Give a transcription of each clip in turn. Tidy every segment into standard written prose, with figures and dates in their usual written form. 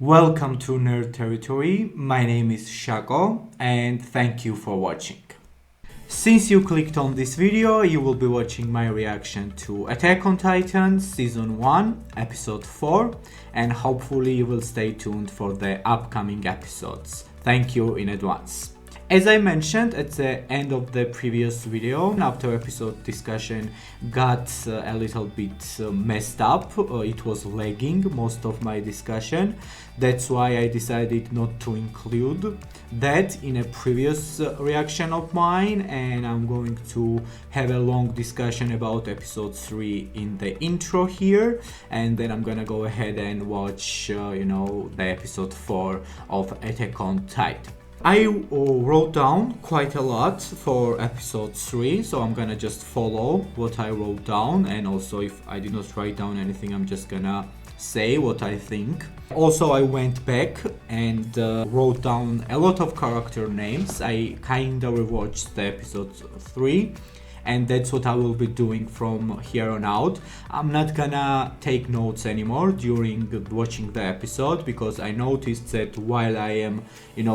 Welcome to Nerd Territory. My name is Shako and thank you for watching. Since you clicked on this video, you will be watching my reaction to Attack on Titan Season 1, Episode 4, and hopefully you will stay tuned for the upcoming episodes. Thank you in advance. As I mentioned at the end of the previous video, after episode discussion got a little bit messed up. It was lagging most of my discussion. That's why I decided not to include that in a previous reaction of mine, and I'm going to have a long discussion about episode 3 in the intro here, and then I'm gonna go ahead and watch the episode 4 of Attack on Titan. I wrote down quite a lot for episode 3, so I'm gonna just follow what I wrote down, and also if I did not write down anything, I'm just gonna say what I think. Also, I went back and wrote down a lot of character names. I kinda rewatched the episode 3, and that's what I will be doing from here on out. I'm not gonna take notes anymore during watching the episode, because I noticed that while I am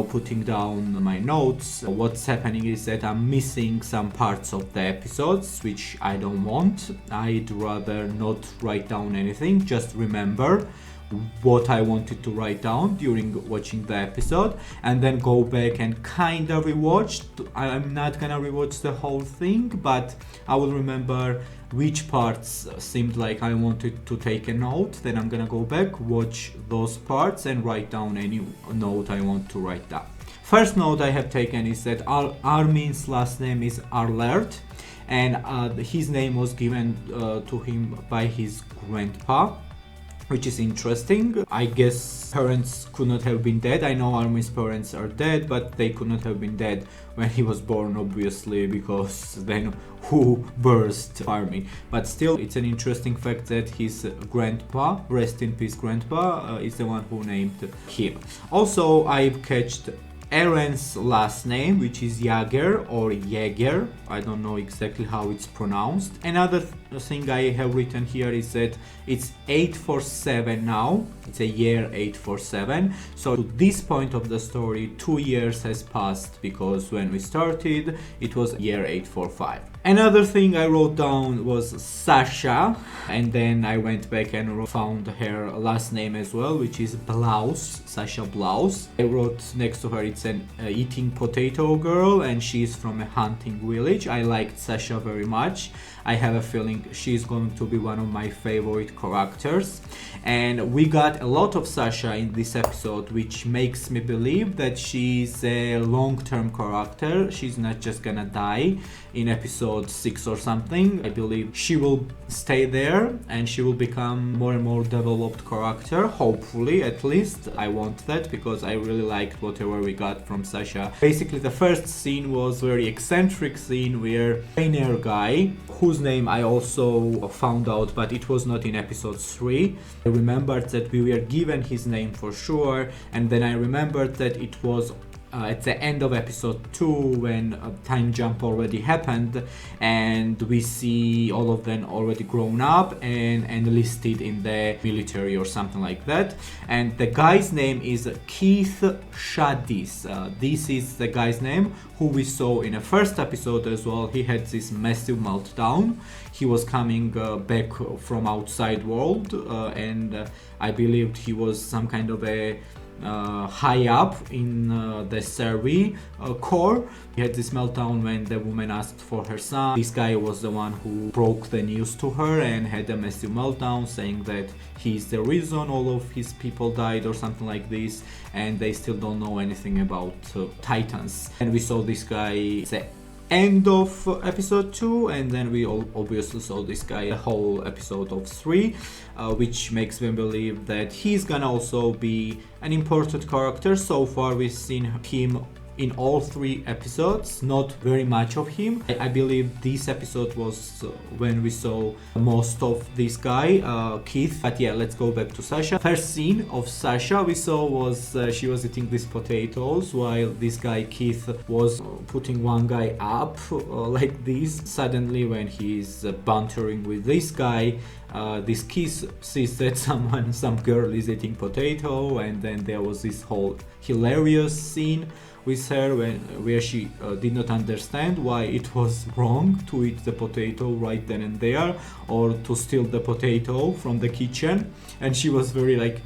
putting down my notes, what's happening is that I'm missing some parts of the episodes, which I don't want. I'd rather not write down anything, just remember what I wanted to write down during watching the episode, and then go back and kind of rewatch. I'm not gonna rewatch the whole thing, but I will remember which parts seemed like I wanted to take a note. Then I'm gonna go back, watch those parts, and write down any note I want to write down. First note I have taken is that Armin's last name is Arlert, and his name was given to him by his grandpa, which is interesting. I guess parents could not have been dead. I know Armin's parents are dead, but they could not have been dead when he was born, obviously, because then who birthed Armin? But still, it's an interesting fact that his grandpa, rest in peace grandpa, is the one who named him. Also, I've catched Eren's last name, which is Jaeger or Jaeger. I don't know exactly how it's pronounced. Another thing I have written here is that it's 847 now. It's a year 847. So to this point of the story, 2 years has passed, because when we started, it was year 845. Another thing I wrote down was Sasha, and then I went back and found her last name as well, which is Blaus, Sasha Blaus. I wrote next to her it's an eating potato girl, and she's from a hunting village. I liked Sasha very much. I have a feeling she's going to be one of my favorite characters. And we got a lot of Sasha in this episode, which makes me believe that she's a long-term character. She's not just gonna die in episode 6 or something. I believe she will stay there and she will become more and more developed character, hopefully, at least. I want that, because I really liked whatever we got from Sasha. Basically, the first scene was a very eccentric scene where trainer guy, whose name I also found out, but it was not in episode 3. I remembered that we were given his name for sure, and then I remembered that it was at the end of episode 2 when a time jump already happened, and we see all of them already grown up and enlisted in the military or something like that. And the guy's name is Keith Shadis. This is the guy's name who we saw in the first episode as well. He had this massive meltdown. He was coming back from outside world, and I believed he was some kind of a high up in the Servi core. He had this meltdown when the woman asked for her son. This guy was the one who broke the news to her and had a massive meltdown, saying that he's the reason all of his people died or something like this, and they still don't know anything about Titans. And we saw this guy the end of episode 2, and then we all obviously saw this guy the whole episode of 3, which makes me believe that he's gonna also be an important character. So far we've seen him in all 3 episodes, not very much of him. I believe this episode was when we saw most of this guy, Keith. But yeah, let's go back to Sasha. First scene of Sasha we saw was she was eating these potatoes while this guy Keith was putting one guy up like this. Suddenly when he's bantering with this guy, this kiss sees that some girl is eating potato, and then there was this whole hilarious scene with her where she did not understand why it was wrong to eat the potato right then and there, or to steal the potato from the kitchen, and she was very like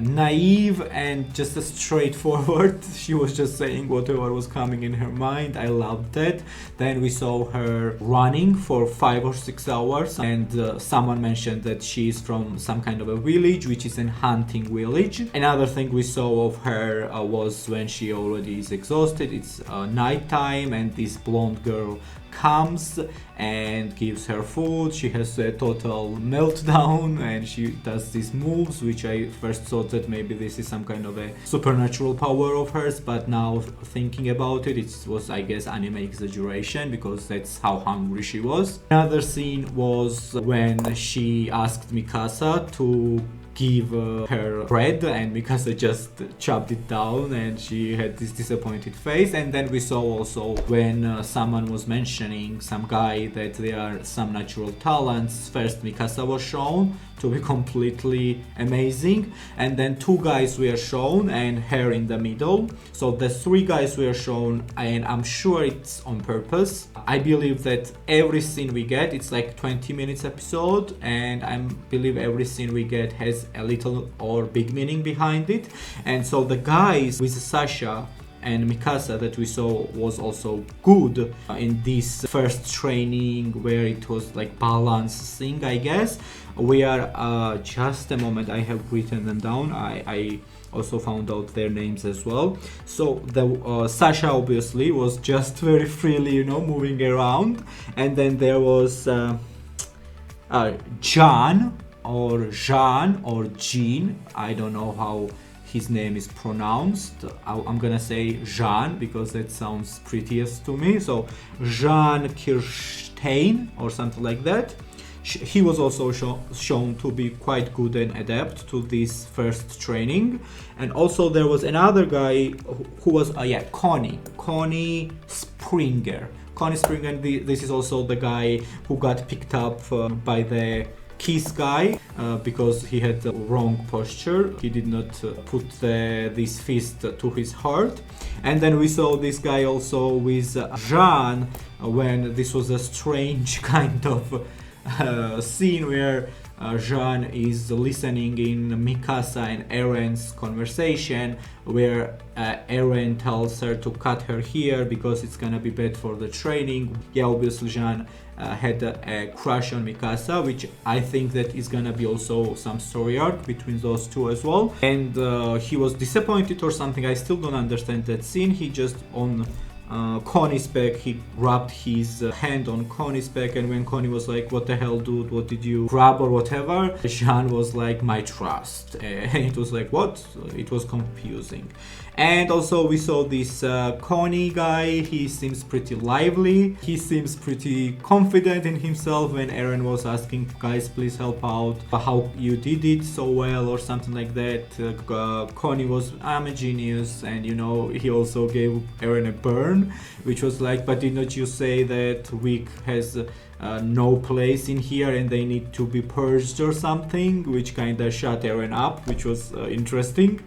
naive and just straightforward. She was just saying whatever was coming in her mind. I loved that. Then we saw her running for 5 or 6 hours, and someone mentioned that she is from some kind of a village, which is a hunting village. Another thing we saw of her was when she already is exhausted. It's night time, and this blonde girl comes and gives her food. She has a total meltdown, and she does these moves, which I first thought that maybe this is some kind of a supernatural power of hers, but now thinking about it, it was, I guess, anime exaggeration, because that's how hungry she was. Another scene was when she asked Mikasa to give her bread, and Mikasa just chopped it down, and she had this disappointed face. And then we saw also when someone was mentioning, some guy, that there are some natural talents. First Mikasa was shown to be completely amazing, and then 2 guys were shown and her in the middle. So the 3 guys were shown, and I'm sure it's on purpose. I believe that every scene we get, it's like 20 minutes episode, and I believe every scene we get has a little or big meaning behind it. And so the guys with Sasha and Mikasa that we saw was also good in this first training, where it was like balance thing, I guess. We are just a moment, I have written them down. I also found out their names as well. So the Sasha obviously was just very freely, you know, moving around, and then there was Jan or Jean or Jean, I don't know how his name is pronounced. I'm gonna say Jean because that sounds prettiest to me. So Jean Kirstein or something like that. He was also shown to be quite good and adept to this first training. And also there was another guy who was Connie Springer. Connie Springer, this is also the guy who got picked up by the Kiss guy because he had the wrong posture. He did not put this fist to his heart. And then we saw this guy also with Jean, when this was a strange kind of scene where Jean is listening in Mikasa and Eren's conversation, where Eren tells her to cut her hair because it's gonna be bad for the training. Yeah, obviously Jean had a crush on Mikasa, which I think that is gonna be also some story arc between those two as well. And he was disappointed or something. I still don't understand that scene. He just on Connie's back, he rubbed his hand on Connie's back, and when Connie was like, what the hell dude, what did you grab or whatever, Jean was like, my trust. And it was like, what? It was confusing. And also we saw this Connie guy. He seems pretty lively, he seems pretty confident in himself. When Eren was asking, guys please help out, how you did it so well or something like that, Connie was, I'm a genius. And you know, he also gave Eren a burn, which was like, but did not you say that Wick has no place in here and they need to be purged or something, which kind of shut Eren up, which was interesting.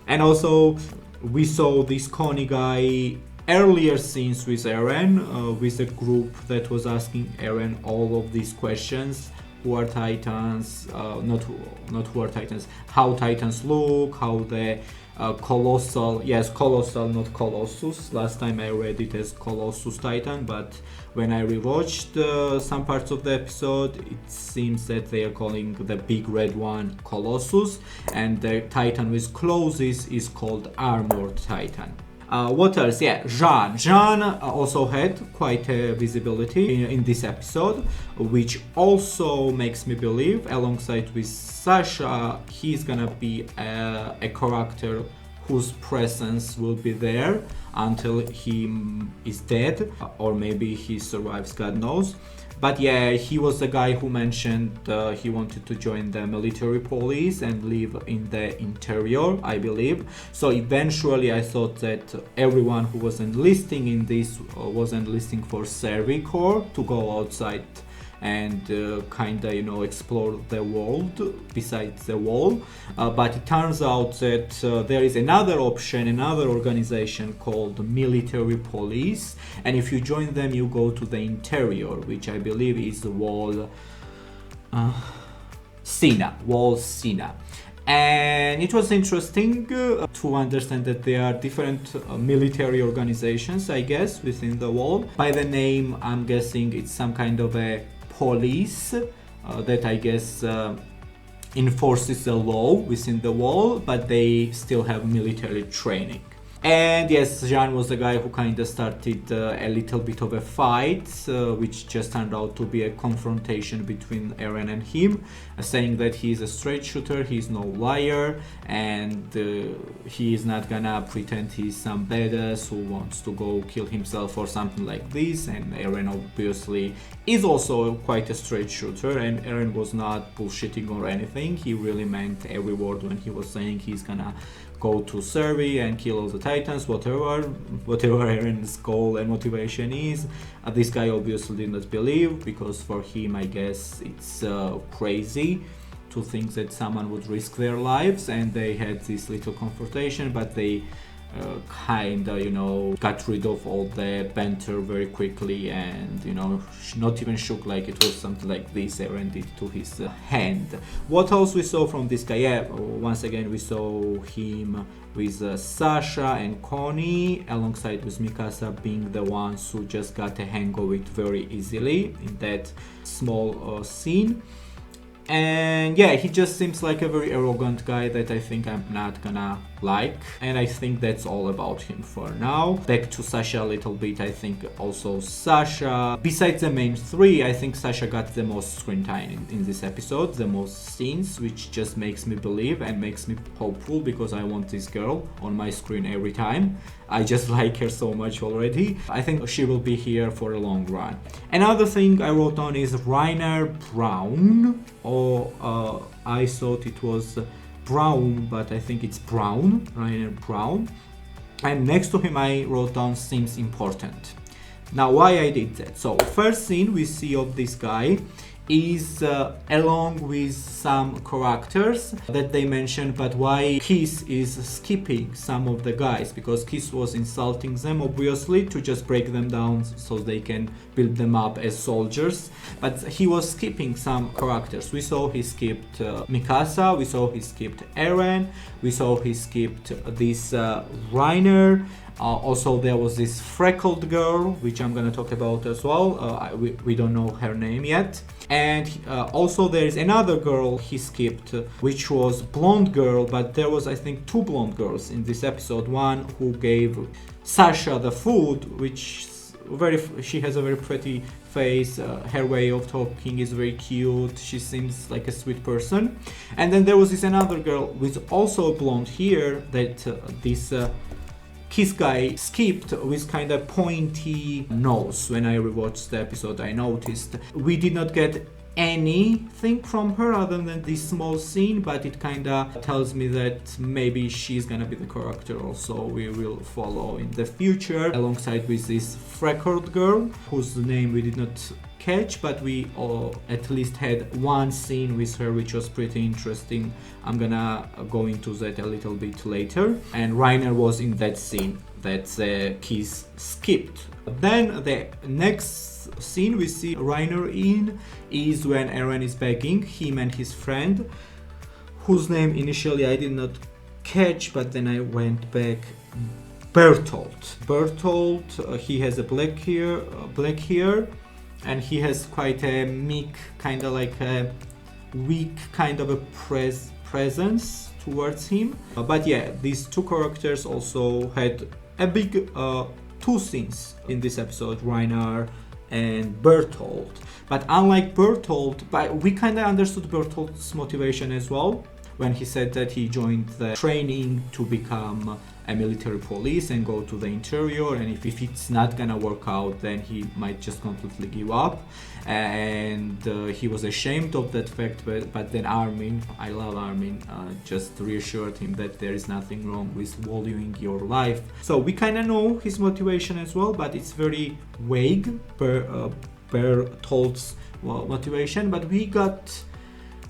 And also we saw this Connie guy earlier scenes with Eren, with a group that was asking Eren all of these questions. Who are Titans? Not who are Titans. How Titans look? How the colossal, yes, colossal, not Colossus. Last time I read it as Colossus Titan, but when I rewatched some parts of the episode, it seems that they are calling the big red one Colossus, and the Titan with claws is called Armored Titan. What else? Yeah, Jean also had quite a visibility in this episode, which also makes me believe, alongside with Sasha, he's gonna be a character whose presence will be there until he is dead, or maybe he survives, God knows. But yeah, he was the guy who mentioned he wanted to join the military police and live in the interior, I believe. So eventually I thought that everyone who was enlisting in this was enlisting for Service Corps to go outside and kinda, you know, explore the world besides the wall. But it turns out that there is another option, another organization called military police, and if you join them you go to the interior, which I believe is the wall Sina. And it was interesting to understand that there are different military organizations, I guess, within the wall. By the name, I'm guessing it's some kind of a police that I guess enforces the law within the wall, but they still have military training. And yes, Jean was the guy who kind of started a little bit of a fight, which just turned out to be a confrontation between Eren and him, saying that he's a straight shooter, he's no liar, and he is not gonna pretend he's some badass who wants to go kill himself or something like this. And Eren obviously is also quite a straight shooter, and Eren was not bullshitting or anything. He really meant every word when he was saying he's gonna go to Survey and kill all the Titans, whatever Eren's goal and motivation is. This guy obviously did not believe, because for him, I guess, it's crazy to think that someone would risk their lives, and they had this little confrontation, but they kinda, you know, got rid of all the banter very quickly, and, you know, not even shook like it was something like this Eren did to his hand. What else we saw from this guy? Yeah, once again we saw him with Sasha and Connie, alongside with Mikasa being the ones who just got a hang of it very easily in that small scene. And yeah, he just seems like a very arrogant guy that I think I'm not gonna like, and I think that's all about him for now. Back to Sasha a little bit. I think also Sasha, besides the main three, I think Sasha got the most screen time in this episode, the most scenes, which just makes me believe and makes me hopeful, because I want this girl on my screen every time. I just like her so much already. I think she will be here for a long run. Another thing I wrote on is Reiner Braun, or I thought it was Brown, but I think it's Brown, Reiner Braun. And next to him I wrote down seems important. Now why I did that? So first scene we see of this guy is along with some characters that they mentioned, but why Kiss is skipping some of the guys, because Kiss was insulting them obviously to just break them down so they can build them up as soldiers, but he was skipping some characters. We saw he skipped Mikasa, we saw he skipped Eren, we saw he skipped this Reiner. Also there was this freckled girl, which I'm gonna talk about as well. We don't know her name yet. And also there is another girl he skipped, which was blonde girl, but there was I think two blonde girls in this episode. One who gave Sasha the food, which she has a very pretty face, her way of talking is very cute, she seems like a sweet person. And then there was this another girl with also blonde hair that this Kiss guy skipped, with kind of pointy nose. When I rewatched the episode I noticed we did not get anything from her other than this small scene, but it kind of tells me that maybe she's gonna be the character also we will follow in the future, alongside with this freckled girl whose name we did not catch, but we at least had one scene with her which was pretty interesting. I'm gonna go into that a little bit later. And Reiner was in that scene that Kiss skipped. Then the next scene we see Reiner in is when Eren is begging him and his friend, whose name initially I did not catch, but then I went back. Bertolt, he has a black hair, and he has quite a meek, kind of like a weak kind of a presence towards him. But yeah, these two characters also had a big two scenes in this episode, Reiner and Bertolt. But unlike Bertolt, we kind of understood Bertolt's motivation as well, when he said that he joined the training to become a military police and go to the interior, and if it's not gonna work out then he might just completely give up, and he was ashamed of that fact, but then Armin, I love Armin, just reassured him that there is nothing wrong with valuing your life. So we kind of know his motivation as well, but it's very vague. Bertolt's motivation, but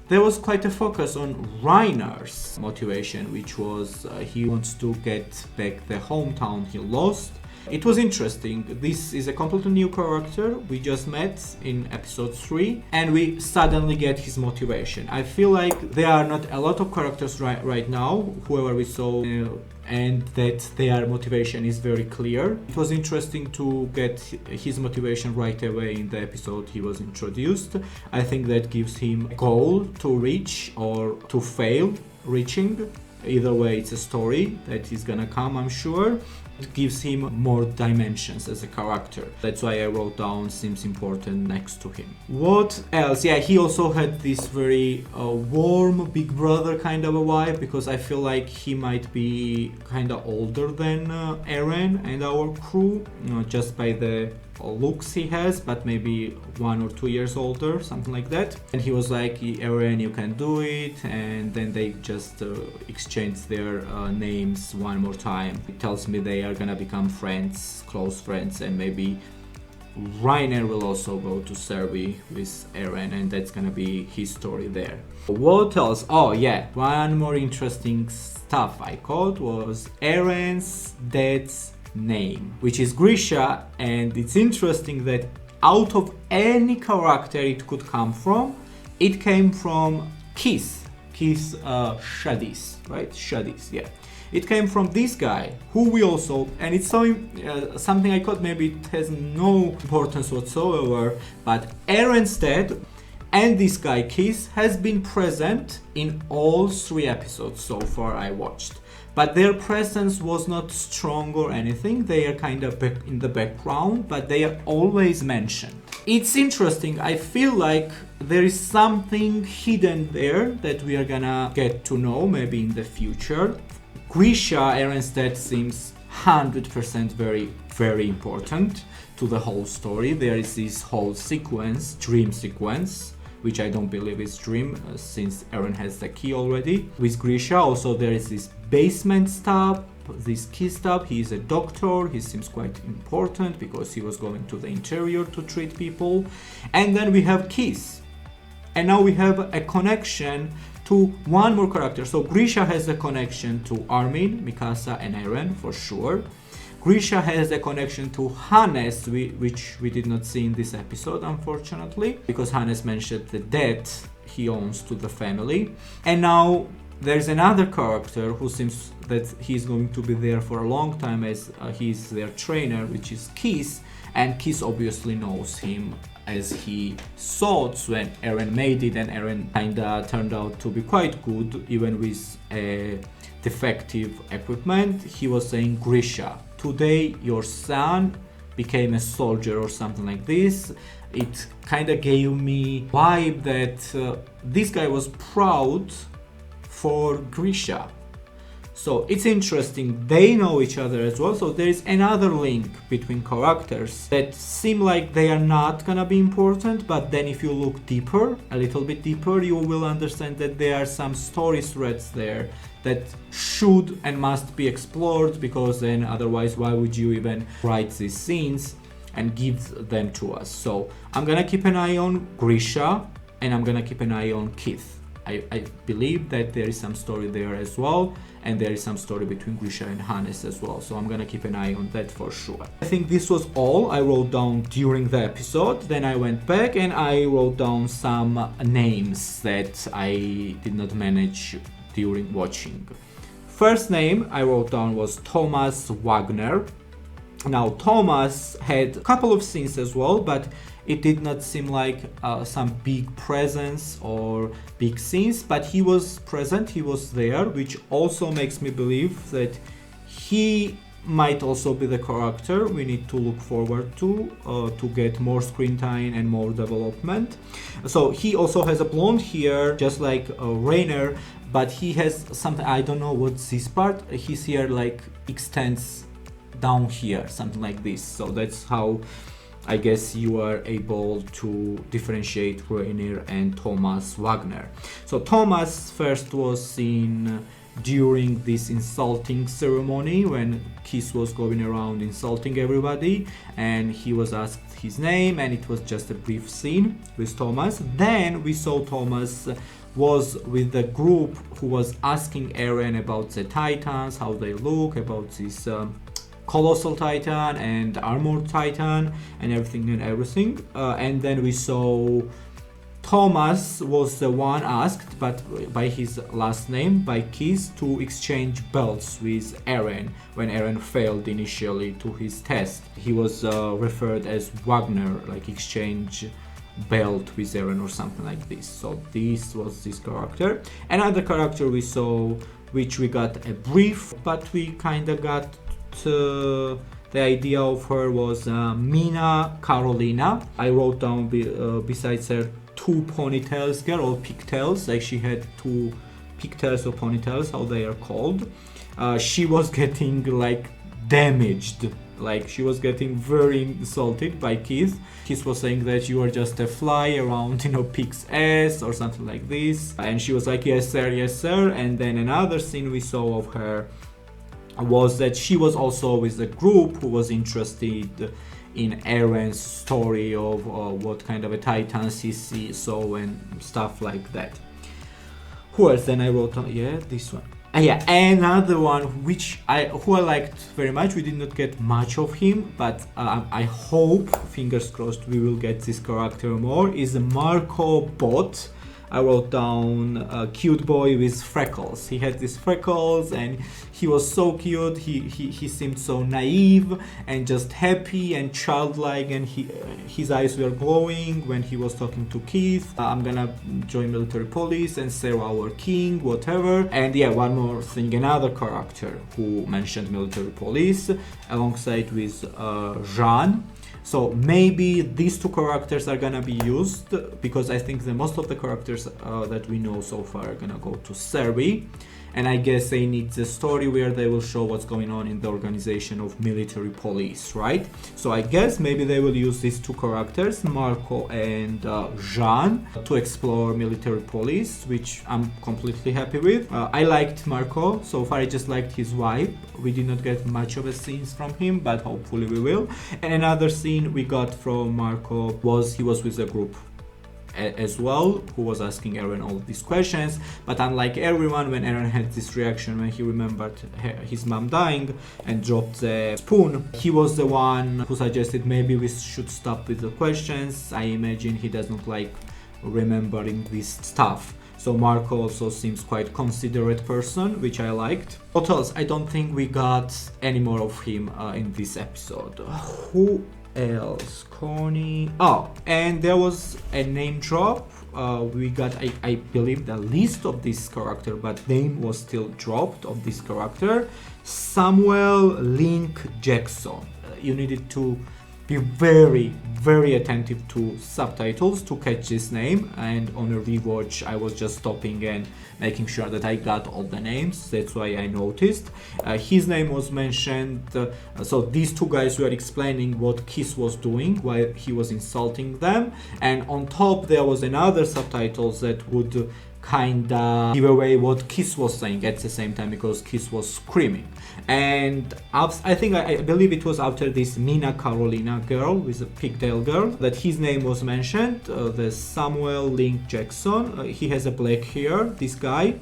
there was quite a focus on Reiner's motivation, which was he wants to get back the hometown he lost. It was interesting. This is a completely new character we just met in episode 3, and we suddenly get his motivation. I feel like there are not a lot of characters right now, whoever we saw, and that their motivation is very clear. It was interesting to get his motivation right away in the episode he was introduced. I think that gives him a goal to reach or to fail reaching. Either way, it's a story that is gonna come, I'm sure. It gives him more dimensions as a character. That's why I wrote down seems important next to him. What else? Yeah, he also had this very warm big brother kind of a vibe, because I feel like he might be kind of older than Eren and our crew, just by the looks he has, but maybe 1 or 2 years older, something like that. And he was like, Eren, you can do it. And then they just exchanged their names one more time. It tells me they are gonna become friends, close friends, and maybe Reiner will also go to Serbi with Eren, and that's gonna be his story there. What else? Oh yeah, one more interesting stuff I caught was Eren's dad's name, which is Grisha, and it's interesting that out of any character it could come from, it came from Kiss Shadis, right? Shadis, yeah. It came from this guy, who we also, and it's so something I thought maybe it has no importance whatsoever, but Eren's dad and this guy Kiss has been present in all 3 episodes so far I watched. But their presence was not strong or anything. They are kind of in the background, but they are always mentioned. It's interesting. I feel like there is something hidden there that we are gonna get to know maybe in the future. Grisha, Eren's dad, seems 100% very, very important to the whole story. There is this whole sequence, dream sequence, which I don't believe is dream, since Eren has the key already. With Grisha also there is this basement stuff, this key stuff. He is a doctor, he seems quite important because he was going to the interior to treat people. And then we have Kiss. And now we have a connection to one more character. So Grisha has a connection to Armin, Mikasa and Eren for sure. Grisha has a connection to Hannes, which we did not see in this episode, unfortunately, because Hannes mentioned the debt he owns to the family. And now there's another character who seems that he's going to be there for a long time, as he's their trainer, which is Kiss. And Kiss obviously knows him, as he thought when Eren made it, and Eren kinda turned out to be quite good, even with defective equipment. He was saying, Grisha, today your son became a soldier or something like this. It kind of gave me vibe that this guy was proud for Grisha. So it's interesting, they know each other as well, so there is another link between characters that seem like they are not gonna be important, but then if you look deeper, a little bit deeper, you will understand that there are some story threads there that should and must be explored, because then otherwise why would you even write these scenes and give them to us? So I'm gonna keep an eye on Grisha, and I'm gonna keep an eye on Keith. I believe that there is some story there as well, and there is some story between Grisha and Hannes as well, so I'm gonna keep an eye on that for sure. I think this was all I wrote down during the episode. Then I went back and I wrote down some names that I did not manage during watching. First name I wrote down was Thomas Wagner. Now Thomas had a couple of scenes as well, but it did not seem like some big presence or big scenes, but he was present, he was there, which also makes me believe that he might also be the character we need to look forward to get more screen time and more development. So he also has a blonde hair, just like Reiner, but he has something, I don't know what's this part, his hair like extends down here, something like this. So that's how I guess you are able to differentiate Reiner and Thomas Wagner. So Thomas first was seen during this insulting ceremony when Kiss was going around insulting everybody, and he was asked his name, and it was just a brief scene with Thomas. Then we saw Thomas was with the group who was asking Eren about the Titans, how they look, about this Colossal Titan and Armored Titan and everything. And then we saw Thomas was the one asked, but by his last name, by Kiss, to exchange belts with Eren when Eren failed initially to his test. He was referred as Wagner, like exchange belt with Eren or something like this. So this was this character. Another character we saw, which we got a brief, but we kind of got the idea of her, was Mina Carolina. I wrote down besides her two ponytails girl, or pigtails, like she had two pigtails or ponytails, how they are called. She was getting like damaged, like she was getting very insulted by Keith. Keith was saying that you are just a fly around, pig's ass or something like this, and she was like, yes sir, yes sir. And then another scene we saw of her was that she was also with a group who was interested in Eren's story of what kind of a Titans he saw and stuff like that. Who else? Then I wrote on, yeah, this one. Yeah, another one who I liked very much. We did not get much of him, but I hope, fingers crossed, we will get this character more, is Marco Bot. I wrote down a cute boy with freckles. He had these freckles and he was so cute. He seemed so naive and just happy and childlike, and his eyes were glowing when he was talking to Keith. I'm gonna join military police and save our king, whatever. And yeah, one more thing, another character who mentioned military police alongside with Jean. So maybe these two characters are gonna be used, because I think the most of the characters that we know so far are gonna go to Serbia, and I guess they need the story where they will show what's going on in the organization of military police, right? So I guess maybe they will use these two characters, Marco and Jean, to explore military police, which I'm completely happy with. I liked Marco so far. I just liked his vibe. We did not get much of a scenes from him, but hopefully we will. And another scene we got from Marco was he was with a group as well, who was asking Eren all of these questions. But unlike everyone, when Eren had this reaction when he remembered his mom dying and dropped the spoon, he was the one who suggested maybe we should stop with the questions. I imagine he does not like remembering this stuff. So Marco also seems quite considerate person, which I liked. What else? I don't think we got any more of him in this episode. Who else? Connie. Oh, and there was a name drop. We got, I believe, the list of this character, but name was still dropped of this character. Samuel Link Jackson. You needed to be very, very attentive to subtitles to catch this name, and on a rewatch I was just stopping and making sure that I got all the names. That's why I noticed his name was mentioned. So these two guys were explaining what Kiss was doing while he was insulting them, and on top there was another subtitles that would kinda give away what Kiss was saying at the same time, because Kiss was screaming. And I believe it was after this Mina Carolina girl with a pigtail girl that his name was mentioned, the Samuel Link Jackson. He has a black hair, this guy,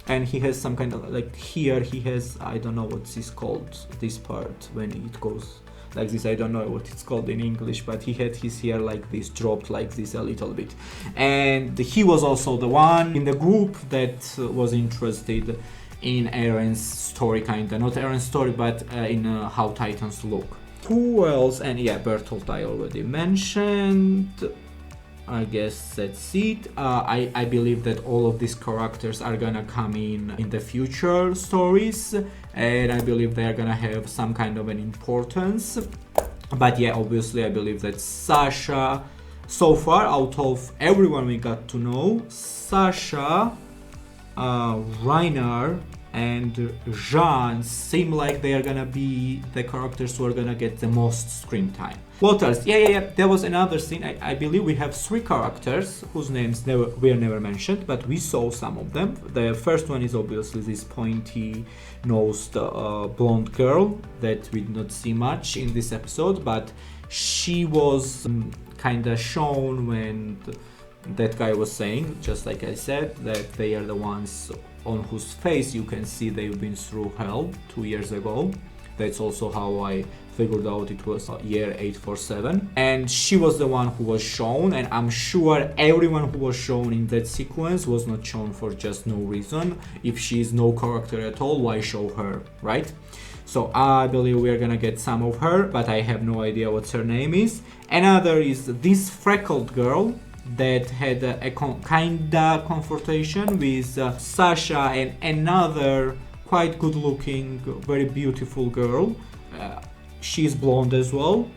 and he has some kind of, like, here he has, I don't know what's this called, this part when it goes like this, I don't know what it's called in English, but he had his hair like this, dropped like this a little bit. And he was also the one in the group that was interested in Eren's story, kinda, not Eren's story, but in how Titans look. Who else? And yeah, Bertolt I already mentioned. I guess that's it. I believe that all of these characters are gonna come in the future stories, and I believe they are gonna have some kind of an importance. But yeah, obviously I believe that Sasha, so far out of everyone we got to know, Sasha, Reiner and Jean seem like they are gonna be the characters who are gonna get the most screen time. What else? Yeah. There was another scene. I believe we have 3 characters whose names were never mentioned, but we saw some of them. The first one is obviously this pointy-nosed blonde girl that we did not see much in this episode, but she was kind of shown when that guy was saying, just like I said, that they are the ones on whose face you can see they've been through hell 2 years ago. That's also how I figured out it was year 847. And she was the one who was shown, and I'm sure everyone who was shown in that sequence was not shown for just no reason. If she is no character at all, why show her, right? So I believe we're gonna get some of her, but I have no idea what her name is. Another is this freckled girl that had a kinda confrontation with Sasha and another quite good looking, very beautiful girl. She's blonde as well,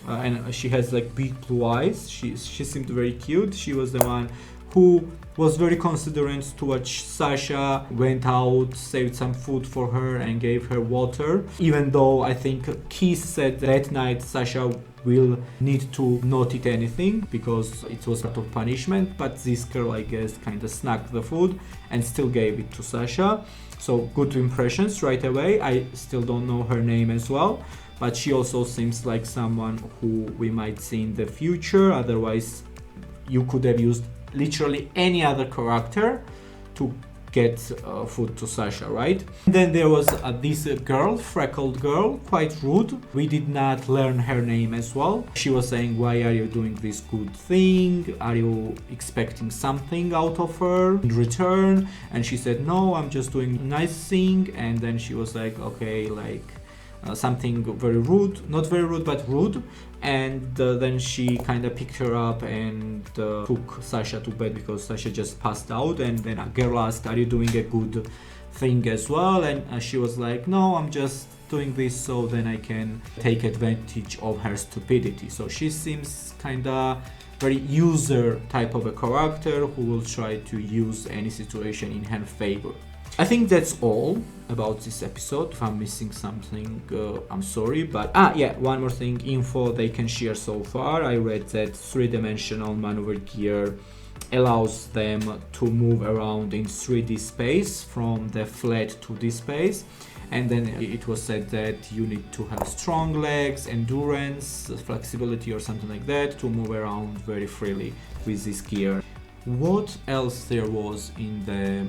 and she has like big blue eyes. She seemed very cute. She was the one who was very considerate towards Sasha, went out, saved some food for her and gave her water. Even though I think Keith said that night Sasha will need to not eat anything because it was part of punishment, but this girl I guess kind of snagged the food and still gave it to Sasha. So good impressions right away. I still don't know her name as well, but she also seems like someone who we might see in the future. Otherwise you could have used literally any other character to get food to Sasha, right? And then there was this girl, freckled girl, quite rude. We did not learn her name as well. She was saying, why are you doing this good thing? Are you expecting something out of her in return? And she said, no, I'm just doing a nice thing. And then she was like, okay, like something very rude, not very rude, but rude. And then she kind of picked her up and took Sasha to bed because Sasha just passed out. And then a girl asked, are you doing a good thing as well? And she was like, no, I'm just doing this so then I can take advantage of her stupidity. So she seems kind of very user type of a character who will try to use any situation in her favor. I think that's all about this episode. If I'm missing something, I'm sorry, but yeah, one more thing, info they can share so far. I read that 3-dimensional maneuver gear allows them to move around in 3D space from the flat 2D space, and then it was said that you need to have strong legs, endurance, flexibility or something like that to move around very freely with this gear. What else there was in the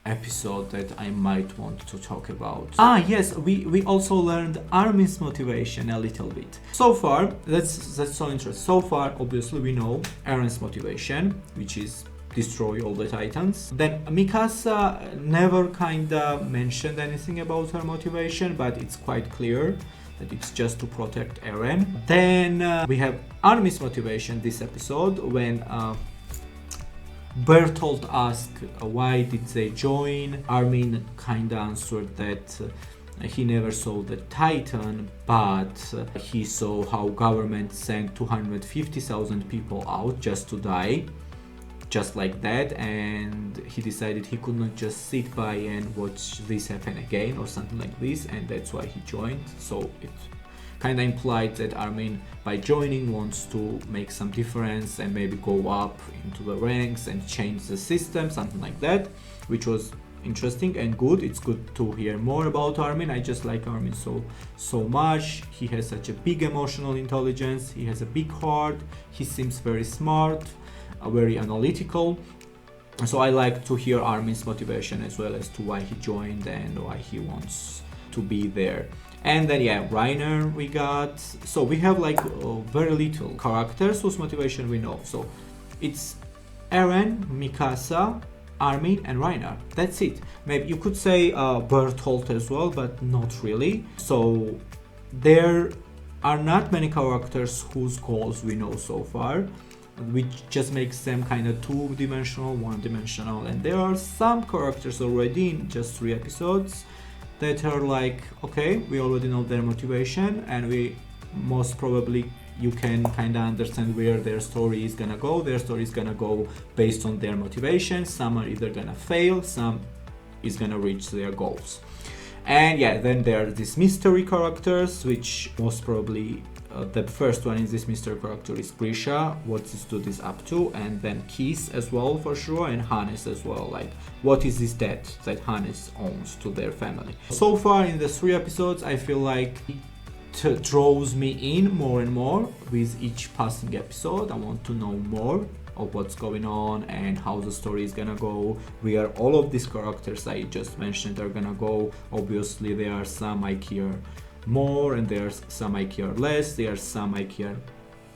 episode that I might want to talk about? Yes, we also learned Armin's motivation a little bit. So far, that's so interesting. So far, obviously we know Eren's motivation, which is destroy all the Titans. Then Mikasa never kinda mentioned anything about her motivation, but it's quite clear that it's just to protect Eren. Then we have Armin's motivation this episode when Bertolt asked why did they join. Armin kinda answered that he never saw the Titan, but he saw how government sent 250,000 people out just to die, just like that, and he decided he could not just sit by and watch this happen again or something like this, and that's why he joined. So it kind of implied that Armin, by joining, wants to make some difference and maybe go up into the ranks and change the system, something like that, which was interesting and good. It's good to hear more about Armin. I just like Armin so much. He has such a big emotional intelligence. He has a big heart. He seems very smart, very analytical. So I like to hear Armin's motivation as well as to why he joined and why he wants to be there. And then yeah, Reiner we got. So we have like very little characters whose motivation we know. So it's Eren, Mikasa, Armin and Reiner. That's it. Maybe you could say Bertolt as well, but not really. So there are not many characters whose goals we know so far, which just makes them kind of two-dimensional, one-dimensional. And there are some characters already in just 3 episodes that are like, okay, we already know their motivation and we most probably you can kind of understand where their story is gonna go. Their story is gonna go based on their motivation. Some are either gonna fail, some is gonna reach their goals. And yeah, then there are these mystery characters, which most probably the first one in this mystery character is Grisha, what this dude is up to, and then Keith as well for sure, and Hannes as well, like what is this debt that Hannes owns to their family. So far in the 3 episodes, I feel like it draws me in more and more with each passing episode. I want to know more of what's going on and how the story is gonna go, where all of these characters I just mentioned are gonna go. Obviously there are some I care more and there's some I care less, there are some I care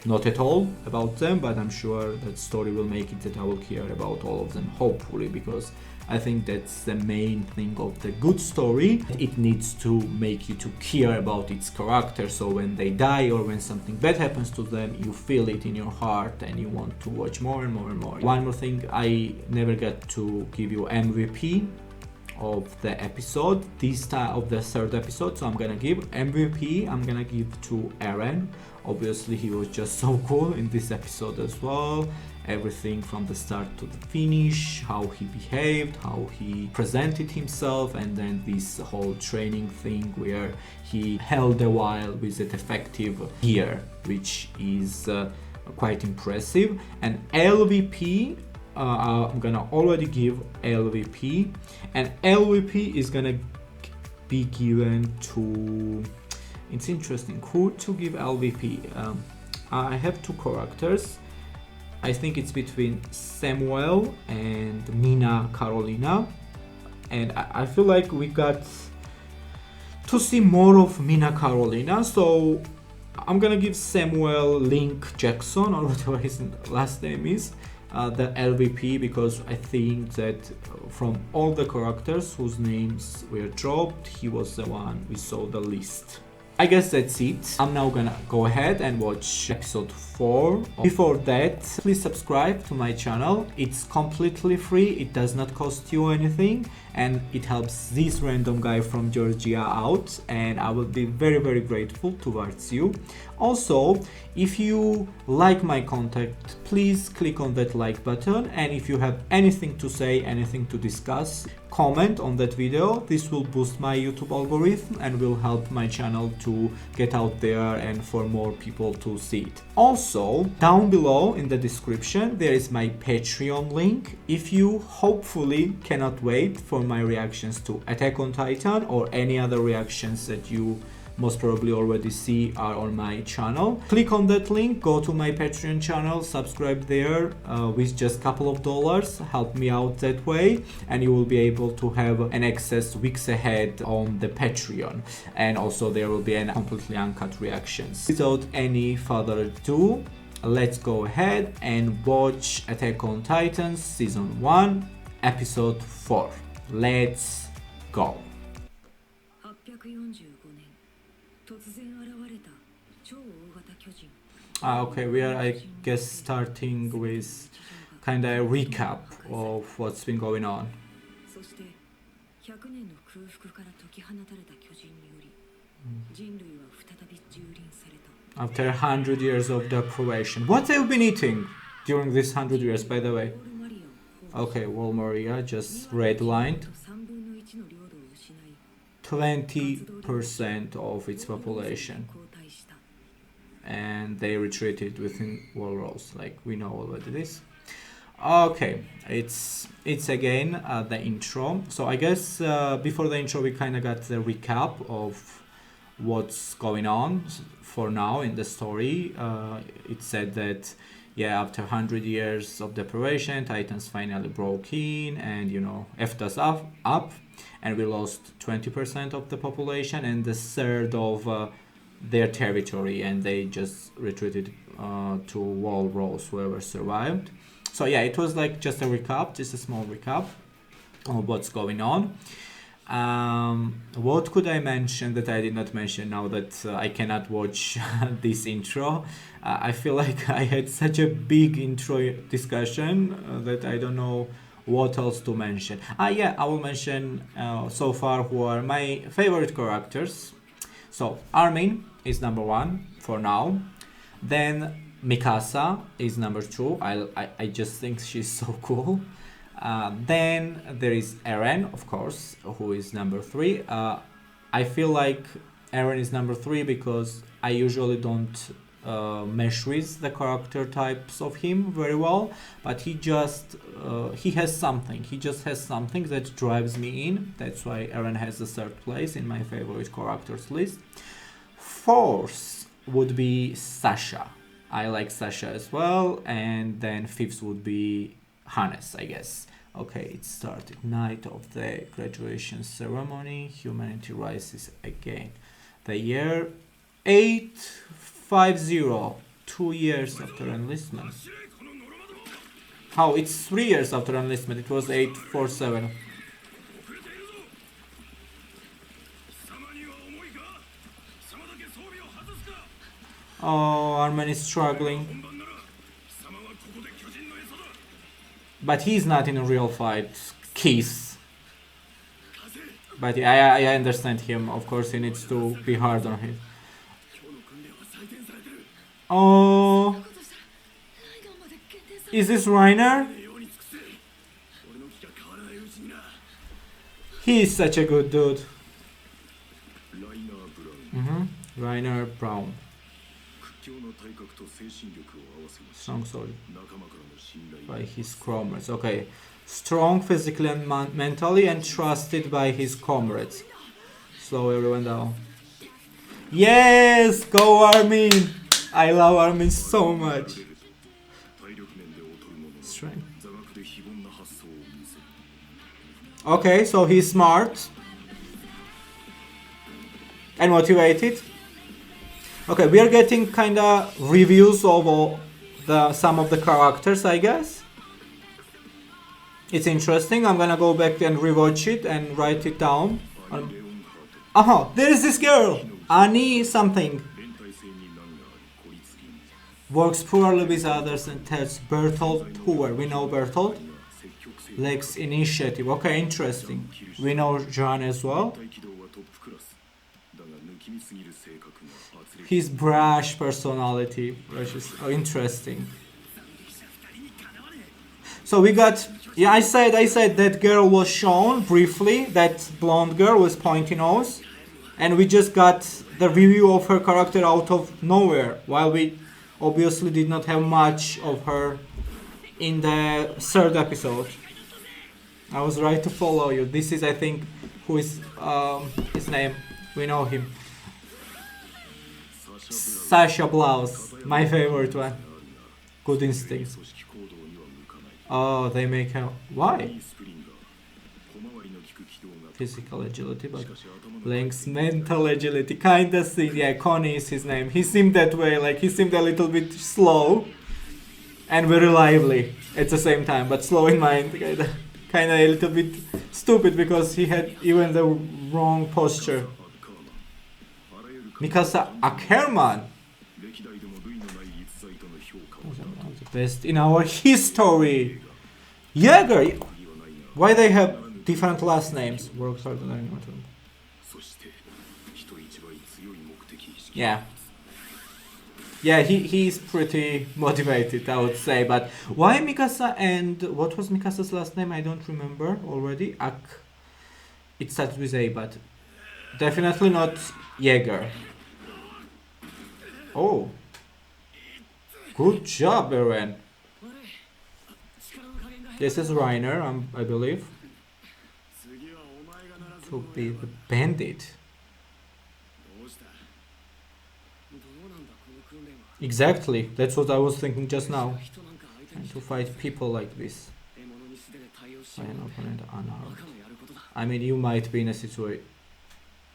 not at all about them, but I'm sure that story will make it that I will care about all of them, hopefully, because I think that's the main thing of the good story. It needs to make you to care about its character, so when they die or when something bad happens to them, you feel it in your heart and you want to watch more and more and more. One more thing, I never got to give you MVP of the episode, this time of the 3rd episode, so I'm gonna give MVP, I'm gonna give to Eren. Obviously he was just so cool in this episode as well. Everything from the start to the finish, how he behaved, how he presented himself, and then this whole training thing where he held a while with that effective gear, which is quite impressive. And LVP, I'm gonna already give LVP, and LVP is gonna be given to, it's interesting who to give LVP. I have 2 characters. I think it's between Samuel and Mina Carolina, and I feel like we got to see more of Mina Carolina, so I'm gonna give Samuel Link Jackson, or whatever his last name is, the LVP, because I think that from all the characters whose names were dropped, he was the one we saw the least. I guess that's it. I'm now gonna go ahead and watch episode 4. Before that, please subscribe to my channel. It's completely free, it does not cost you anything, and it helps this random guy from Georgia out, and I will be very, very grateful towards you. Also, if you like my content, please click on that like button, and if you have anything to say, anything to discuss, comment on that video. This will boost my YouTube algorithm and will help my channel to get out there and for more people to see it. Also, down below in the description there is my Patreon link. If you hopefully cannot wait for my reactions to Attack on Titan or any other reactions that you most probably already see are on my channel, click on that link, go to my Patreon channel, subscribe there with just a couple of dollars, help me out that way, and you will be able to have an access weeks ahead on the Patreon, and also there will be an completely uncut reactions. Without any further ado, let's go ahead and watch Attack on Titans Season 1 Episode 4. Let's go. Okay, we are, I guess, starting with kind of a recap of what's been going on. After 100 years of deprivation. What have you been eating during this 100 years, by the way? Okay, Wall Maria just redlined. 20% of its population. And they retreated within Walrus, like we know already this. Okay, it's again the intro. So I guess before the intro we kind of got the recap of what's going on for now in the story. It said that yeah, after 100 years of deprivation, Titans finally broke in and, you know, effed us up, and we lost 20% of the population and the third of their territory, and they just retreated to Walrus, whoever survived. So yeah, it was like just a recap, just a small recap of what's going on. What could I mention that I did not mention now that I cannot watch this intro? I feel like I had such a big intro discussion that I don't know what else to mention. Yeah, I will mention so far who are my favorite characters. So Armin is number 1 for now. Then Mikasa is number 2. I just think she's so cool. Then there is Eren, of course, who is number 3. I feel like Eren is number 3 because I usually don't mesh with the character types of him very well, but he just he just has something that drives me in. That's why Eren has the 3rd place in my favorite characters list. 4th would be Sasha. I like Sasha as well, and then 5th would be Hannes, I guess. Okay, it started. Night of the graduation ceremony. Humanity rises again. The year 850. 2 years after enlistment. Oh, it's 3 years after enlistment. It was 847. Oh, Armin is struggling. But he's not in a real fight. Kiss. But I understand him. Of course, he needs to be hard on him. Oh. Is this Reiner? He is such a good dude. Reiner Braun. Strong soldier by his comrades. Okay. Strong physically and mentally and trusted by his comrades. Slow everyone down. Yes! Go Armin! I love Armin so much. Strength. Okay, so he's smart. And motivated. Okay, we are getting kinda reviews of all some of the characters, I guess. It's interesting. I'm gonna go back and rewatch it and write it down. There is this girl! Annie something. Works poorly with others and tells Bertolt Hoover. We know Bertolt. Lacks initiative. Okay, interesting. We know Jean as well. His brash personality, which is interesting. So we got, yeah, I said that girl was shown briefly, that blonde girl with pointy nose, and we just got the review of her character out of nowhere, while we obviously did not have much of her in the 3rd episode. I was right to follow you. This is, I think, who is his name. We know him. Sasha Blouse, my favorite one. Good instinct. Oh, they make her. Why? Physical agility, but length, mental agility, kinda thing. Yeah, Connie is his name. He seemed that way, like he seemed a little bit slow and very lively at the same time, but slow in mind, kinda a little bit stupid because he had even the wrong posture. Mikasa Ackerman, the best in our history. Jäger. Why they have different last names? Works hard on Naruto. Yeah. Yeah, he's pretty motivated, I would say. But why Mikasa and what was Mikasa's last name? I don't remember already. It started with A, but definitely not Jäger. Oh. Good job, Eren. This is Reiner, I believe. To be the bandit. Exactly, that's what I was thinking just now. And to fight people like this. An opponent unarmed. I mean, you might be in a situation.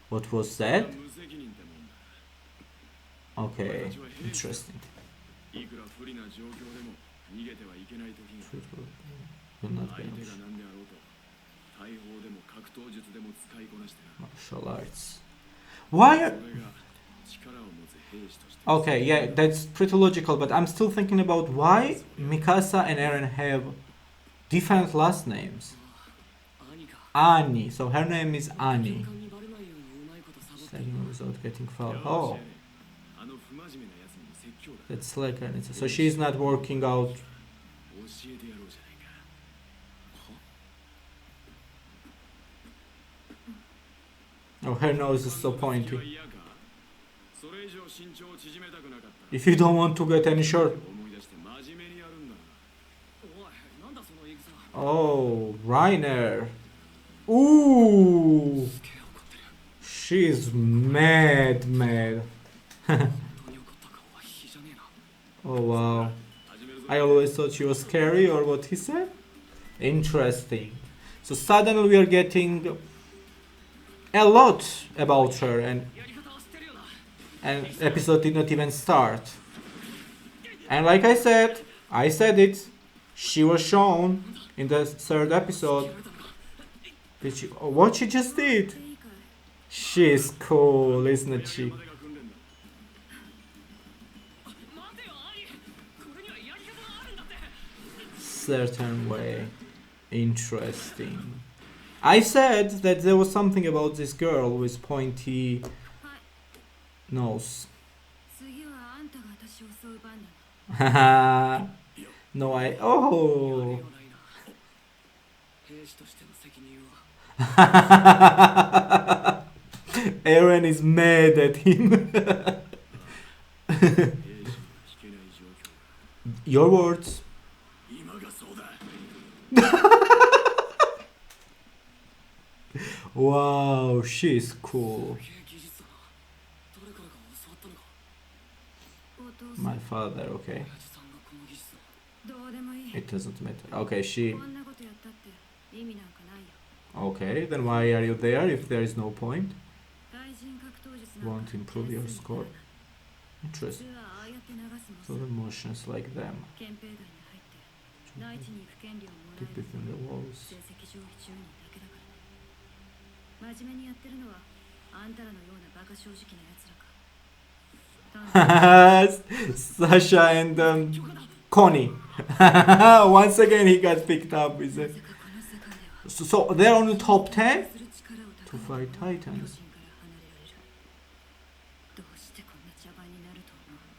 What was that? Okay, interesting. Will not be martial arts. Why are... Okay, yeah, that's pretty logical, but I'm still thinking about why Mikasa and Eren have different last names. Annie, so her name is Annie. Without getting fouled. Oh. That's like so she's not working out. Oh, her nose is so pointy. If you don't want to get any short. Oh, Reiner. Ooh. She's mad. Oh wow. I always thought she was scary, or what he said? Interesting. So suddenly we are getting a lot about her, and episode did not even start. And like I said it. She was shown in the third episode. What she just did? She's cool, isn't she? Certain way. Interesting. I said that there was something about this girl with pointy nose. No, oh. Eren is mad at him. Your words. Wow, she's cool. My father, okay. It doesn't matter. Okay, she... Okay, then why are you there if there is no point? Want to improve your score? Interesting. So the motions like them. Deep within the walls. Sasha and Connie. Once again he got picked up with it. So they're on the top 10 to fight titans.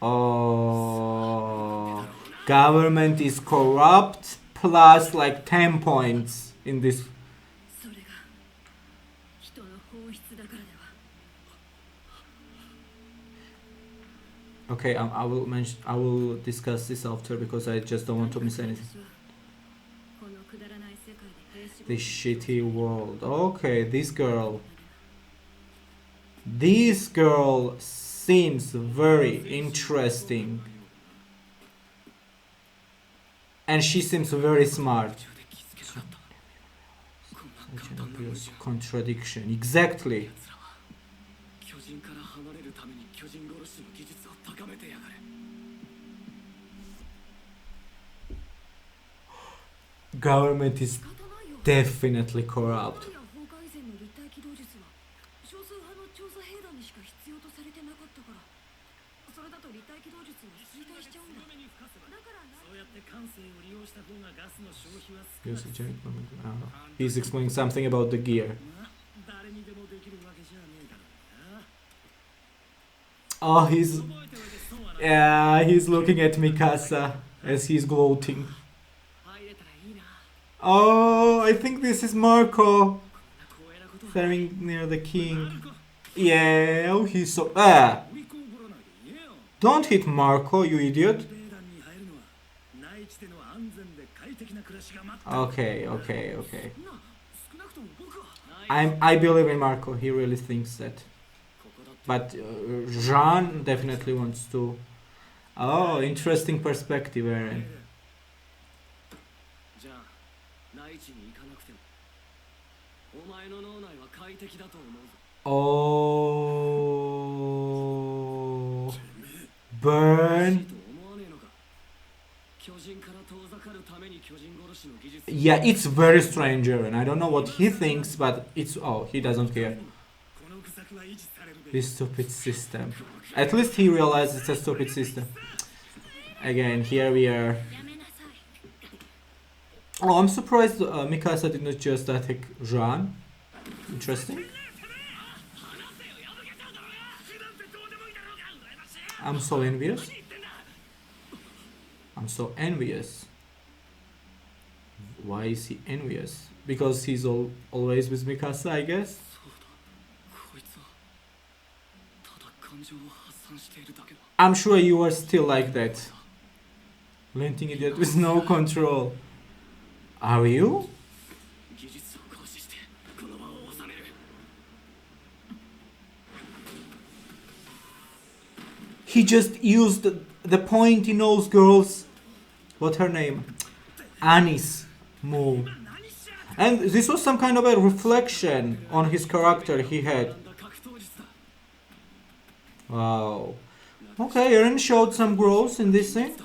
Oh, government is corrupt plus like 10 points in this. Okay, I will discuss this after because I just don't want to miss anything. This shitty world. Okay, this girl seems very interesting. And she seems very smart. Such an obvious contradiction. Exactly. Government is definitely corrupt. He's explaining something about the gear. Oh, he's looking at Mikasa as he's gloating. Oh, I think this is Marco standing near the king. Yeah, oh, he's so... Don't hit Marco, you idiot. Okay. I believe in Marco, he really thinks that. But Jean definitely wants to... Oh, interesting perspective, Eren. Oh, burn. Yeah, it's very strange, and I don't know what he thinks, but it's... Oh, he doesn't care. This stupid system. At least he realizes it's a stupid system. Again, here we are. Oh, I'm surprised Mikasa did not just attack Jean. Interesting. I'm so envious. Why is he envious? Because he's always with Mikasa, I guess. I'm sure you are still like that. Lenting idiot with no control. Are you? He just used the pointy nose girl's, what's her name? Annie's move. And this was some kind of a reflection on his character he had. Wow. Okay, Eren showed some growth in this thing.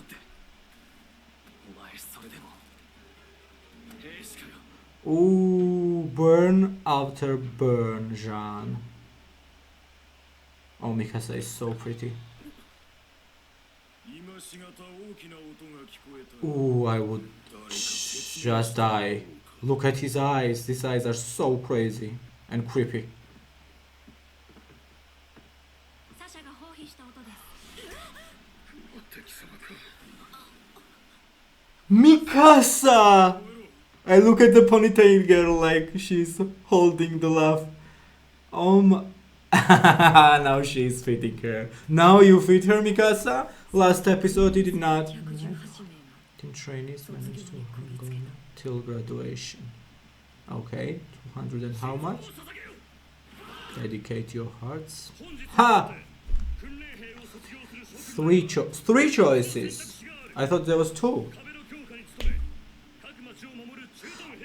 Ooh, burn after burn, Jean. Oh, Mikasa is so pretty. Ooh, I would just die. Look at his eyes. These eyes are so crazy and creepy. Mikasa! I look at the ponytail girl like she's holding the laugh. Now she's fitting her. Now you fit her, Mikasa? Last episode you did not. Team trainees managed to go till graduation. Okay, 200 and how much? Dedicate your hearts. Ha! Three choices. I thought there was two.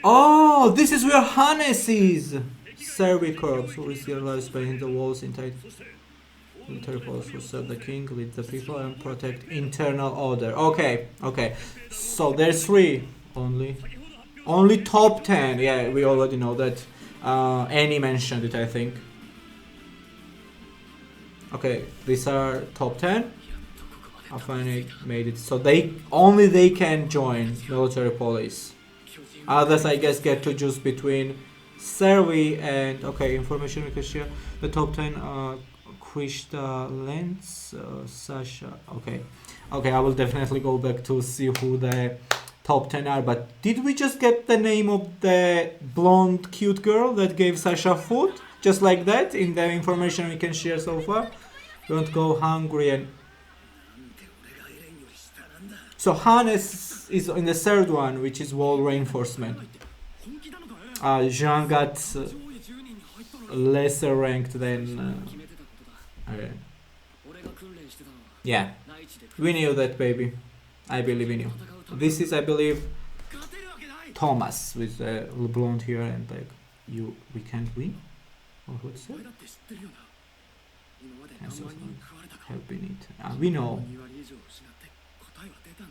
Oh, this is where Hannes is. Servi corps who risk their lives behind the walls in tight military posts who serve the king, lead the people and protect internal order. Okay, okay. So there's three only. Only top 10. Yeah, we already know that. Annie mentioned it, I think. Okay, these are top 10. I finally made it. So they can join military police. Others, I guess, get to choose between Servi and okay, information we can share. The top 10 are Krishna, Lenz, Sasha. Okay, okay, I will definitely go back to see who the top 10 are. But did we just get the name of the blonde cute girl that gave Sasha food? Just like that in the information we can share so far? Don't go hungry and... So Hannes is in the third one, which is wall reinforcement. Jean got lesser ranked than... okay. Yeah, we knew that, baby. I believe in you. This is, I believe, Thomas with the blonde hair and like, we can't win? Or what's that? Have been it. We know.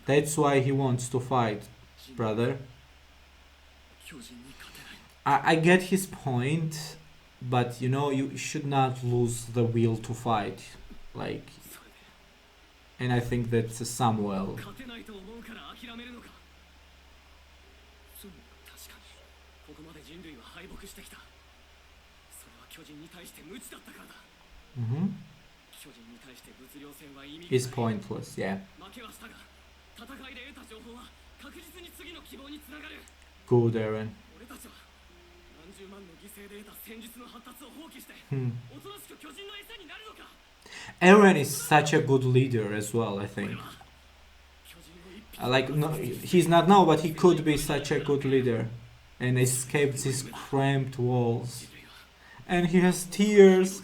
That's why he wants to fight, brother. I get his point, but you know, you should not lose the will to fight. Like, and I think that's Samuel. Mm-hmm. It's pointless, yeah. Good, Eren. Eren is such a good leader as well, I think. Like, no, he's not now, but he could be such a good leader and escape these cramped walls. And he has tears.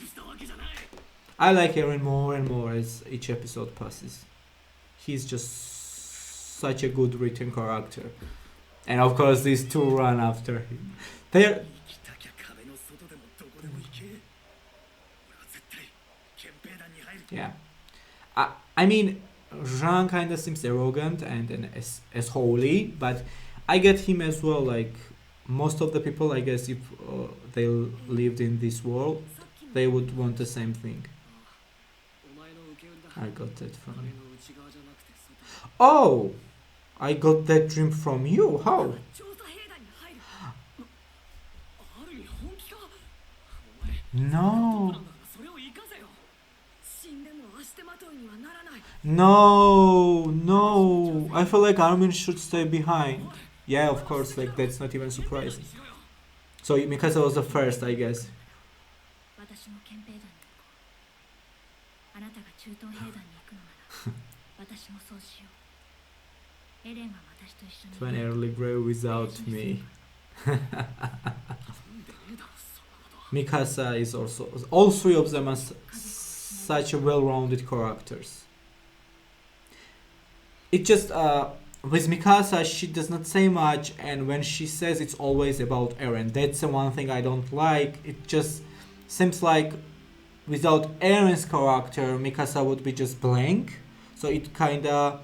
I like Eren more and more as each episode passes. He's just such a good written character. And of course these two run after him. They're... yeah. I mean, Jean kinda seems arrogant and as holy, but I get him as well. Like, most of the people, I guess, if they lived in this world, they would want the same thing. I got that from you. Oh! I got that dream from you. How? No. No, no. I feel like Armin should stay behind. Yeah, of course, like that's not even surprising. So Mikasa was the first, I guess. To an early grave without me. Mikasa is also... All three of them are such well-rounded characters. It just... with Mikasa, she does not say much, and when she says, it's always about Eren. That's the one thing I don't like. It just seems like without Eren's character, Mikasa would be just blank. So it kinda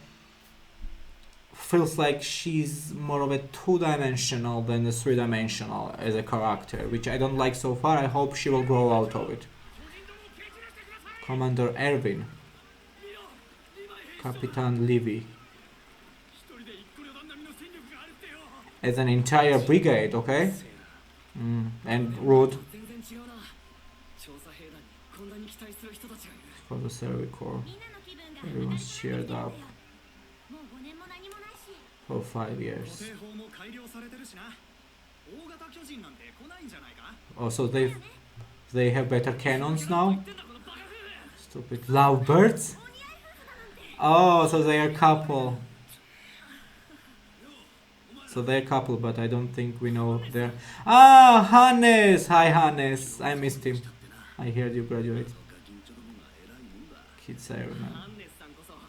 feels like she's more of a two-dimensional than a three-dimensional as a character, which I don't like so far. I hope she will grow out of it. Commander Erwin. Capitan Livy. As an entire brigade, okay? And Road. For the Survey Corps. Everyone's cheered up. For 5 years. Oh, so they have better cannons now? Stupid lovebirds? Oh, so they are a couple. So they're a couple, but I don't think we know their... Ah, Hannes! Hi, Hannes. I missed him. I heard you graduated. Kids, I remember.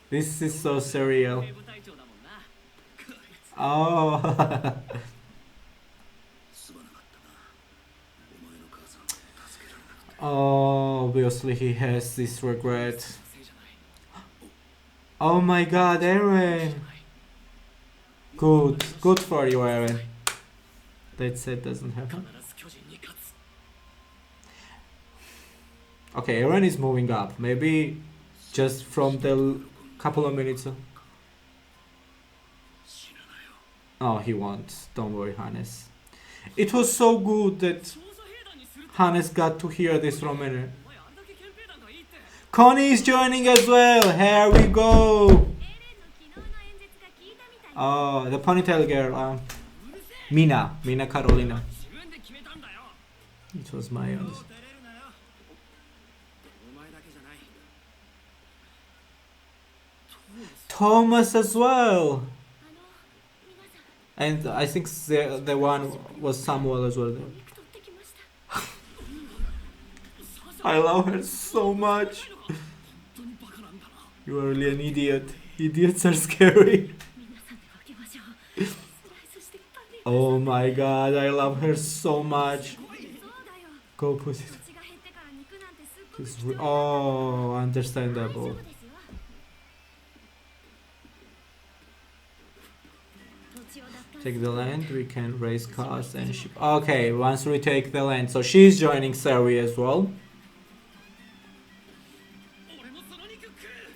This is so surreal. Oh. Oh, obviously he has this regret. Oh my god, Eren! Good for you, Eren. That said doesn't happen. Okay, Eren is moving up. Maybe just from the couple of minutes. Oh, he won't. Don't worry, Hannes. It was so good that Hannes got to hear this from Eren. Connie is joining as well. Here we go. Oh, the ponytail girl. Mina Carolina. It was my own. Thomas as well. And I think the one was Samuel as well. I love her so much. You are really an idiot. Idiots are scary. Oh my god, I love her so much. Go put it. Oh, understandable. Take the land, we can raise costs and ship. Okay, once we take the land, so she's joining Sari as well.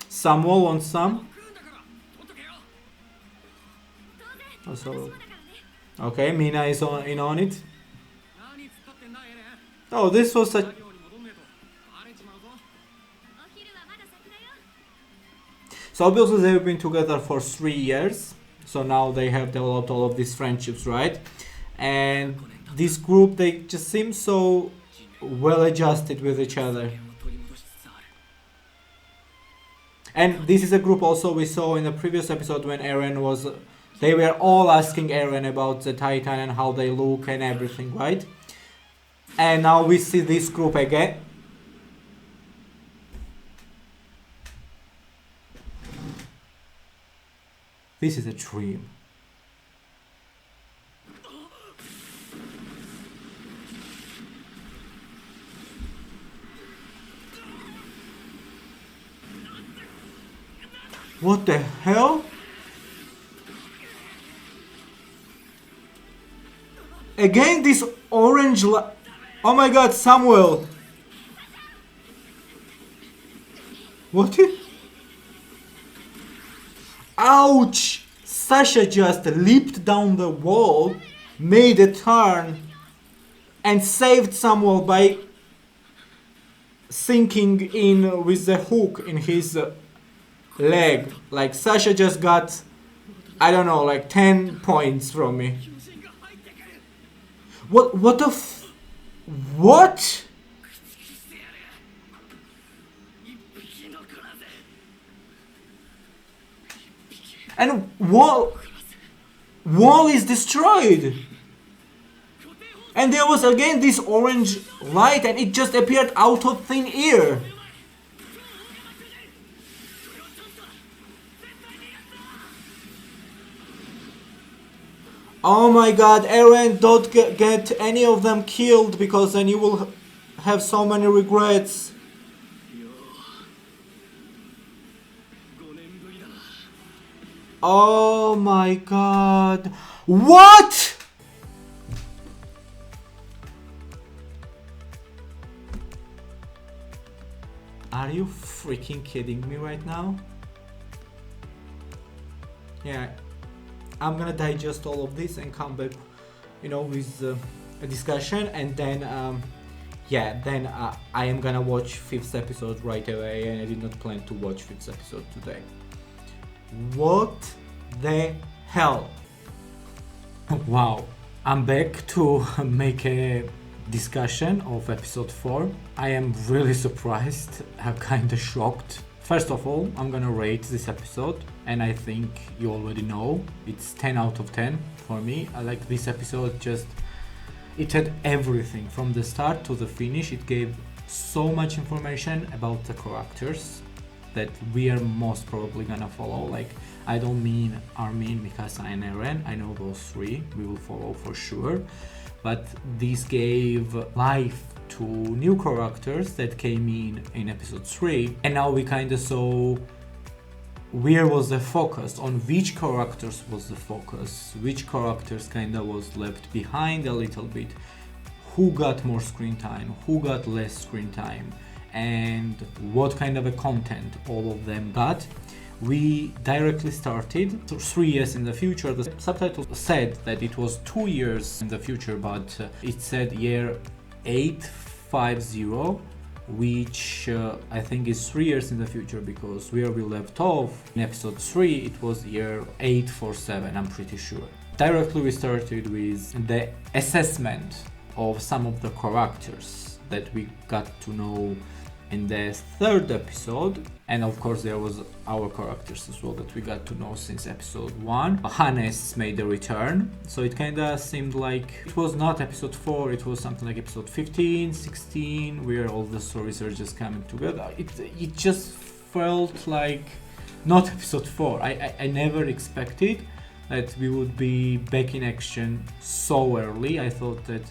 Samuel wants some. Also, okay, Mina is in on it. Oh, this was a... So obviously they've been together for 3 years. So now they have developed all of these friendships, right? And this group, they just seem so well adjusted with each other. And this is a group also we saw in the previous episode when Eren was... They were all asking Eren about the Titan and how they look and everything, right? And now we see this group again. This is a dream. What the hell? Again this orange oh my god, Samuel! What? Ouch! Sasha just leaped down the wall, made a turn, and saved Samuel by sinking in with the hook in his leg. Like, Sasha just got, I don't know, like 10 points from me. What the what? And wall is destroyed. And there was again this orange light and it just appeared out of thin air. Oh my god, Eren, don't get any of them killed, because then you will have so many regrets. Oh my god. What? Are you freaking kidding me right now? Yeah, I'm gonna digest all of this and come back, with a discussion, and then I am gonna watch 5th episode right away, and I did not plan to watch 5th episode today. What the hell? Wow, I'm back to make a discussion of episode 4. I am really surprised, I'm kinda shocked. First of all, I'm gonna rate this episode, and I think you already know, it's 10 out of 10 for me. I like this episode, it had everything from the start to the finish. It gave so much information about the characters that we are most probably gonna follow. Like, I don't mean Armin, Mikasa and Eren, I know those 3 we will follow for sure, but this gave life to new characters that came in episode 3, and now we kinda saw where was the focus, on which characters was the focus, which characters kinda was left behind a little bit, who got more screen time, who got less screen time, and what kind of a content all of them got. We directly started 3 years in the future. The subtitle said that it was 2 years in the future, but it said year 850, which I think is 3 years in the future, because where we left off in episode 3, it was year 847, I'm pretty sure. Directly we started with the assessment of some of the characters that we got to know in the 3rd episode, and of course there was our characters as well that we got to know since episode 1. Hannes made a return, so it kinda seemed like it was not episode 4, it was something like episode 15, 16, where all the stories are just coming together. It just felt like not episode 4. I never expected that we would be back in action so early. I thought that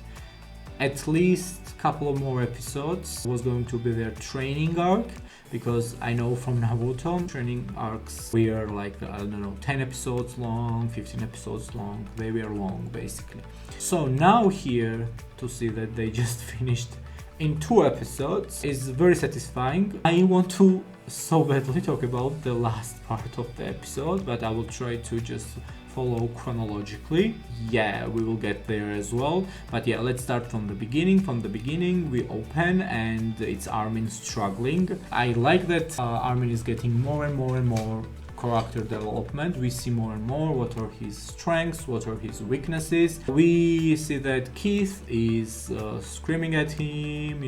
at least a couple of more episodes was going to be their training arc, because I know from Naruto training arcs were like, I don't know, 10 episodes long, 15 episodes long, they were long basically. So now here to see that they just finished in 2 episodes is very satisfying. I want to so badly talk about the last part of the episode, but I will try to just follow chronologically. Yeah, we will get there as well, but yeah, let's start from the beginning. From the beginning we open and it's Armin struggling. I like that Armin is getting more and more character development. We see more and more what are his strengths, what are his weaknesses. We see that Keith is screaming at him,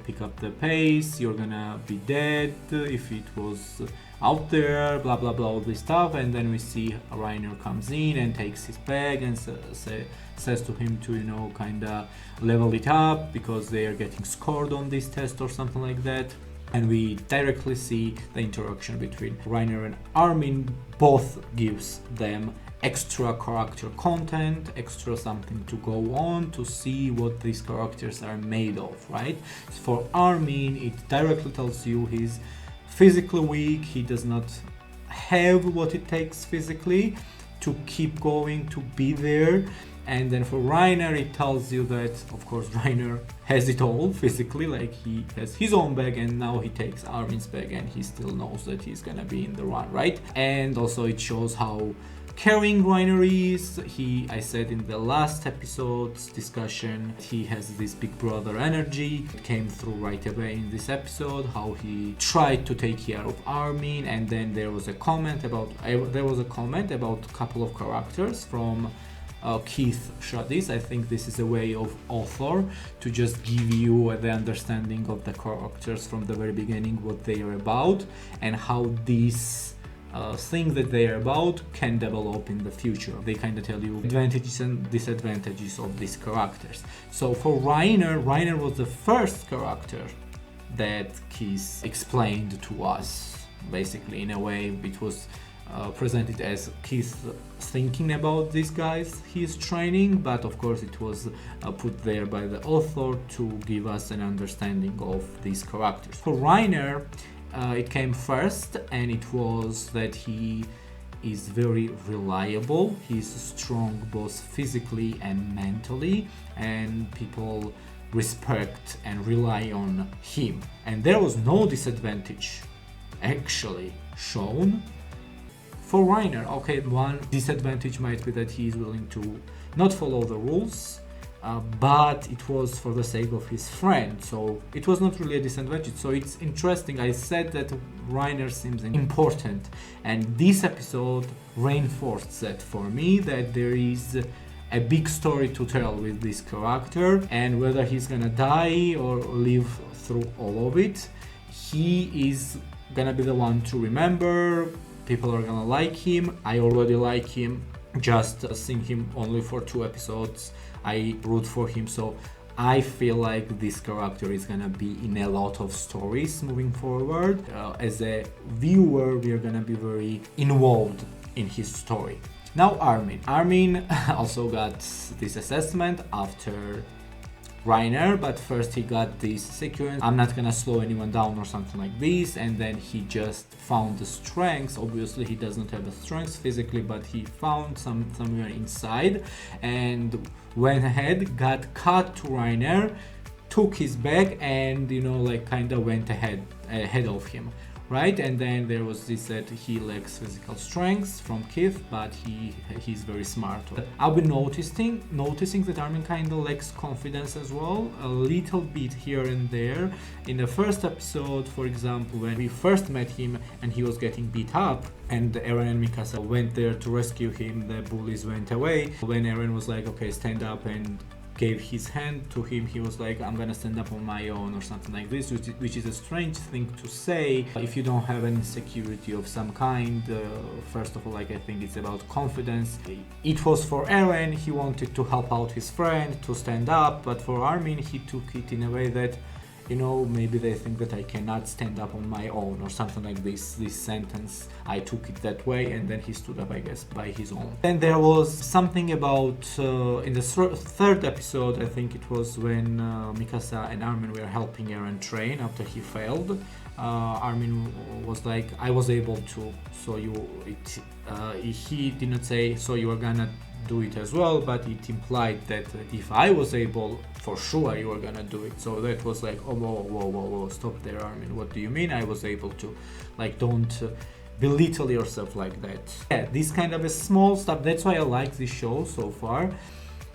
pick up the pace, you're gonna be dead if it was out there, blah blah blah, all this stuff. And then we see Reiner comes in and takes his bag and says to him to kinda level it up because they are getting scored on this test or something like that. And we directly see the interaction between Reiner and Armin. Both gives them extra character content, extra something to go on to see what these characters are made of, right? For Armin, it directly tells you he's physically weak, he does not have what it takes physically to keep going, to be there. And then for Reiner, it tells you that, of course, Reiner has it all physically, like he has his own bag and now he takes Armin's bag and he still knows that he's gonna be in the run, right? And also it shows how caring Reiner is. I said in the last episode's discussion, he has this big brother energy. It came through right away in this episode, how he tried to take care of Armin. And then there was a comment about a couple of characters from Keith shot this. I think this is a way of author to just give you the understanding of the characters from the very beginning, what they are about, and how these thing that they are about can develop in the future. They kind of tell you advantages and disadvantages of these characters. So for Reiner was the first character that Keith explained to us. Basically, in a way, it was presented as Keith thinking about these guys he's training, but of course it was put there by the author to give us an understanding of these characters. For Reiner, it came first, and it was that he is very reliable. He's strong both physically and mentally, and people respect and rely on him. And there was no disadvantage actually shown for Reiner. Okay, one disadvantage might be that he is willing to not follow the rules, but it was for the sake of his friend, so it was not really a disadvantage. So it's interesting. I said that Reiner seems important, and this episode reinforced that for me, that there is a big story to tell with this character, and whether he's gonna die or live through all of it, he is gonna be the one to remember. People are gonna like him. I already like him. Just seeing him only for 2 episodes, I root for him. So I feel like this character is gonna be in a lot of stories moving forward. As a viewer, we are gonna be very involved in his story. Now Armin also got this assessment after Reiner, but first he got this sequence. I'm not gonna slow anyone down or something like this, and then he just found the strengths. Obviously he does not have the strengths physically, but he found somewhere inside and went ahead, got cut to Reiner, took his bag, and like kind of went ahead of him, right? And then there was this that he lacks physical strength from Keith, but he's very smart. I've been noticing that Armin kind of lacks confidence as well, a little bit here and there. In the first episode, for example, when we first met him and he was getting beat up, and Eren and Mikasa went there to rescue him, the bullies went away. When Eren was like, okay, stand up, and gave his hand to him, he was like, I'm gonna stand up on my own, or something like this, which is a strange thing to say if you don't have an insecurity of some kind. First of all, like, I think it's about confidence. It was for Eren, he wanted to help out his friend to stand up, but for Armin, he took it in a way that, maybe they think that I cannot stand up on my own, or something like this sentence. I took it that way, and then he stood up, I guess, by his own. Then there was something about, in the third episode, I think it was when Mikasa and Armin were helping Eren train after he failed. Armin was like, I was able to, so he did not say, so you are gonna do it as well, but it implied that if I was able, for sure you are gonna do it. So that was like, oh, whoa, stop there, Armin, what do you mean I was able to? Like, don't belittle yourself like that. Yeah, this kind of a small stuff, that's why I like this show so far.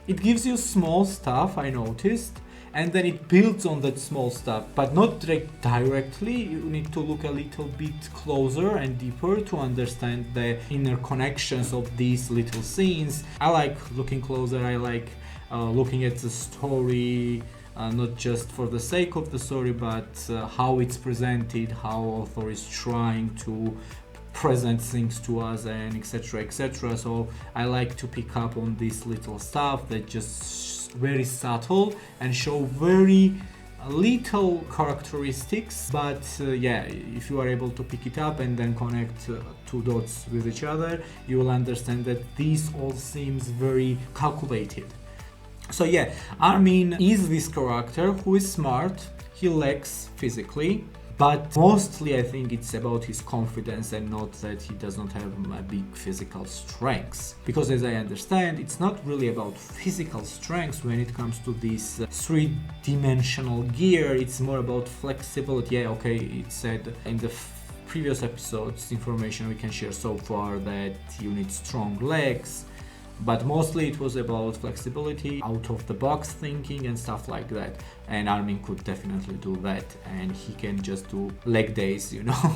It gives you small stuff, I noticed, and then it builds on that small stuff, but not directly. You need to look a little bit closer and deeper to understand the inner connections of these little scenes. I like looking closer, I like looking at the story, not just for the sake of the story, but how it's presented, how author is trying to present things to us, and etc. So I like to pick up on this little stuff that just very subtle and show very little characteristics, but yeah, if you are able to pick it up and then connect 2 dots with each other, you will understand that this all seems very calculated. So yeah, Armin is this character who is smart, he lacks physically, but mostly I think it's about his confidence and not that he does not have a big physical strengths. Because as I understand, it's not really about physical strengths when it comes to this 3-dimensional gear, it's more about flexibility. Yeah, okay, it said in the previous episodes, information we can share so far, that you need strong legs, but mostly it was about flexibility, out of the box thinking and stuff like that. And Armin could definitely do that, and he can just do leg days, you know,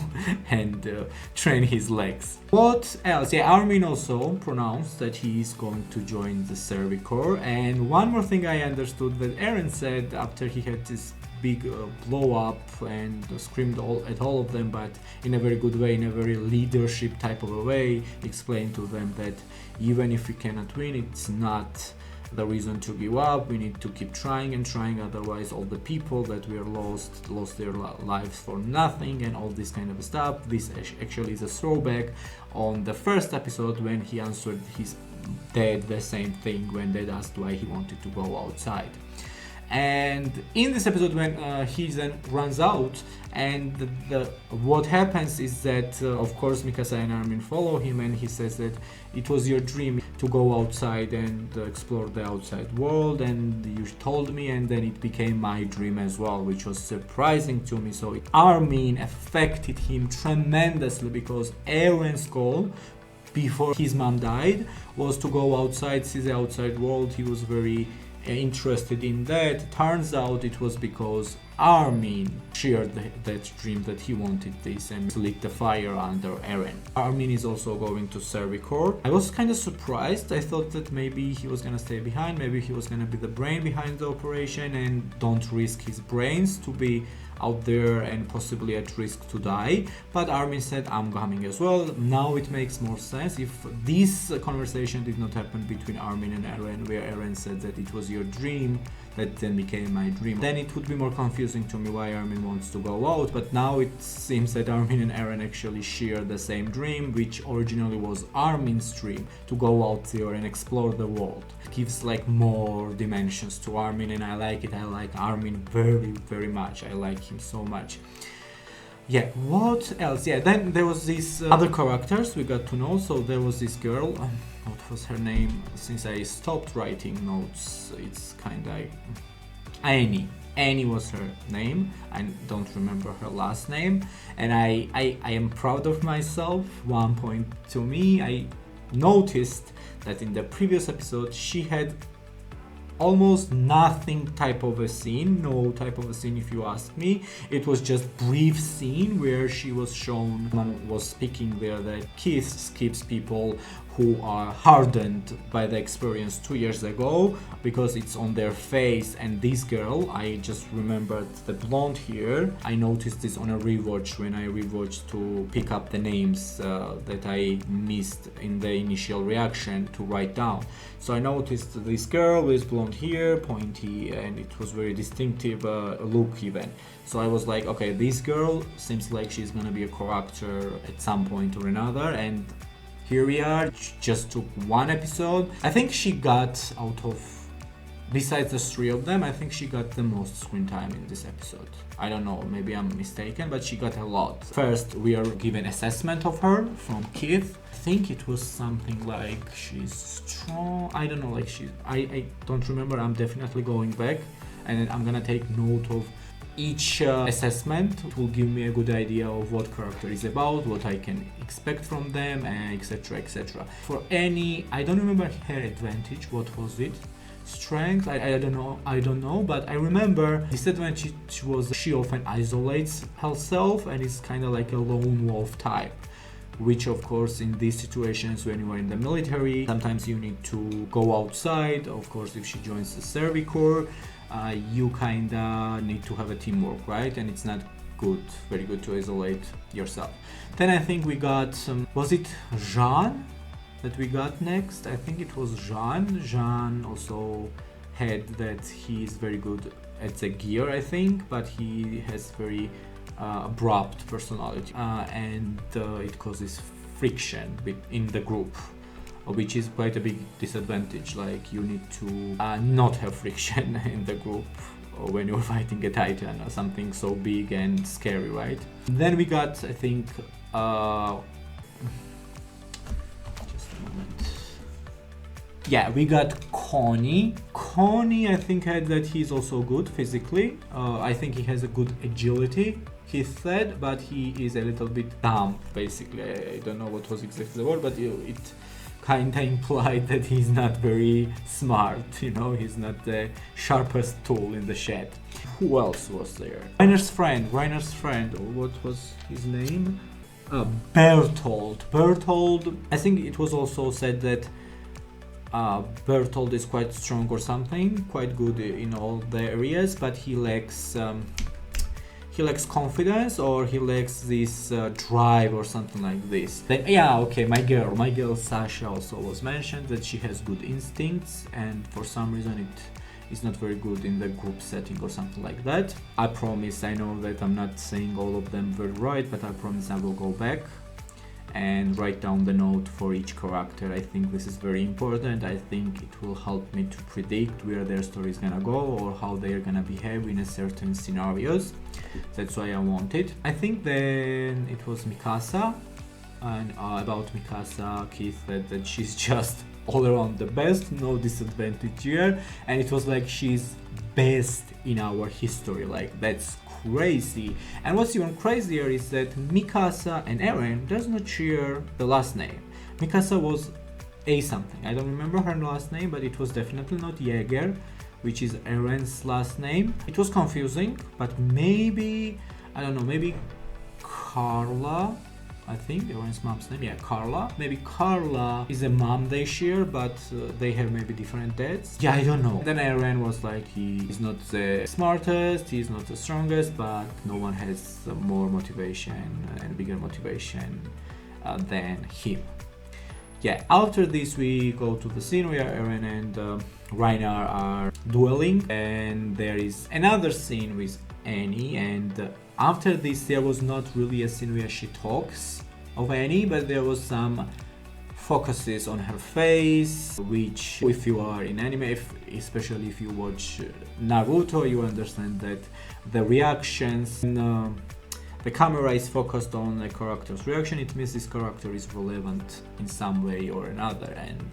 and train his legs. What else? Yeah, Armin also pronounced that he is going to join the Servicor. And one more thing I understood that Eren said after he had this big blow up and screamed at all of them, but in a very good way, in a very leadership type of a way, explained to them that even if we cannot win, it's not the reason to give up. We need to keep trying and trying, otherwise all the people that we are lost their lives for nothing and all this kind of stuff. This actually is a throwback on the first episode when he answered his dad the same thing when dad asked why he wanted to go outside. And in this episode, when he then runs out, and what happens is that of course Mikasa and Armin follow him, and he says that it was your dream to go outside and explore the outside world, and you told me, and then it became my dream as well, which was surprising to me. So Armin affected him tremendously, because Eren's goal before his mom died was to go outside, see the outside world. He was very interested in that. Turns out it was because Armin shared that dream, that he wanted this, and lit the fire under Eren. Armin is also going to Servicor. I was kind of surprised. I thought that maybe he was gonna stay behind, maybe he was gonna be the brain behind the operation and don't risk his brains to be out there and possibly at risk to die. But Armin said, I'm coming as well. Now it makes more sense. If this conversation did not happen between Armin and Eren, where Eren said that it was your dream that then became my dream, then it would be more confusing to me why Armin wants to go out. But now it seems that Armin and Eren actually share the same dream, which originally was Armin's dream, to go out there and explore the world. It gives like more dimensions to Armin, and I like it. I like Armin very, very much. I like him so much. Yeah, what else? Yeah, then there was these other characters we got to know. So there was this girl, what was her name? Since I stopped writing notes, it's kind of Annie. Annie was her name. I don't remember her last name, and I am proud of myself. 1 point to me. I noticed that in the previous episode she had almost nothing type of a scene, no type of a scene if you ask me. It was just brief scene where she was shown, someone was speaking there that keeps people who are hardened by the experience 2 years ago, because it's on their face. And this girl, I just remembered the blonde here. I noticed this on a rewatch when I rewatched to pick up the names that I missed in the initial reaction to write down. So I noticed this girl with blonde hair, pointy, and it was very distinctive look even. So I was like, okay, this girl seems like she's gonna be a character at some point or another, and here we are. Just took one episode. I think she got out of, besides the three of them, I think she got the most screen time in this episode. I don't know, maybe I'm mistaken, but she got a lot. First, we are given assessment of her from Keith. I think it was something like she's strong. I don't know, like I don't remember. I'm definitely going back and I'm gonna take note of each assessment. It will give me a good idea of what character is about, what I can expect from them, and etc, etc. For Annie, I don't remember her advantage. What was it? Strength? I don't know, but I remember disadvantage was she often isolates herself and is kind of like a lone wolf type, which of course in these situations when you are in the military, sometimes you need to go outside. Of course, if she joins the Servicor, you kinda need to have a teamwork, right? And it's not good, very good to isolate yourself. Then I think we got some, was it Jean that we got next? I think it was Jean. Jean also had that he is very good at the gear, I think, but he has very abrupt personality, and it causes friction in the group, which is quite a big disadvantage. Like, you need to not have friction in the group when you're fighting a titan or something so big and scary, right? Then we got, I think, just a moment. Yeah, we got Connie. Connie, I think, had that he's also good physically. I think he has a good agility, he said, but he is a little bit dumb, basically. I don't know what was exactly the word, but it kinda implied that he's not very smart, you know, he's not the sharpest tool in the shed. Who else was there? Reiner's friend, what was his name? Bertold. I think it was also said that Bertold is quite strong or something, quite good in all the areas, but he lacks confidence, or he lacks this drive or something like this. Then, yeah, okay, my girl Sasha also was mentioned, that she has good instincts, and for some reason it is not very good in the group setting or something like that. I promise, I know that I'm not saying all of them very right, but I promise I will go back and write down the note for each character. I think this is very important. I think it will help me to predict where their story is gonna go or how they're gonna behave in a certain scenarios. That's why I want it. I think then it was Mikasa, and about Mikasa, Keith said that she's just all around the best, no disadvantage here, and it was like she's best in our history. Like, that's crazy. And what's even crazier is that Mikasa and Eren does not share the last name. Mikasa was A something, I don't remember her last name, but it was definitely not Jäger, which is Eren's last name. It was confusing, but maybe, I don't know, maybe Carla, I think Eren's mom's name, yeah, Carla. Maybe Carla is a mom they share, but they have maybe different dads. Yeah, I don't know. Then Eren was like, he is not the smartest, he is not the strongest, but no one has more motivation and bigger motivation than him. Yeah, after this we go to the scene where Eren and Reiner are dueling, and there is another scene with Annie, and after this there was not really a scene where she talks of Annie, but there was some focuses on her face, which if you are in anime, especially if you watch Naruto, you understand that the reactions, the camera is focused on a character's reaction. It means this character is relevant in some way or another, and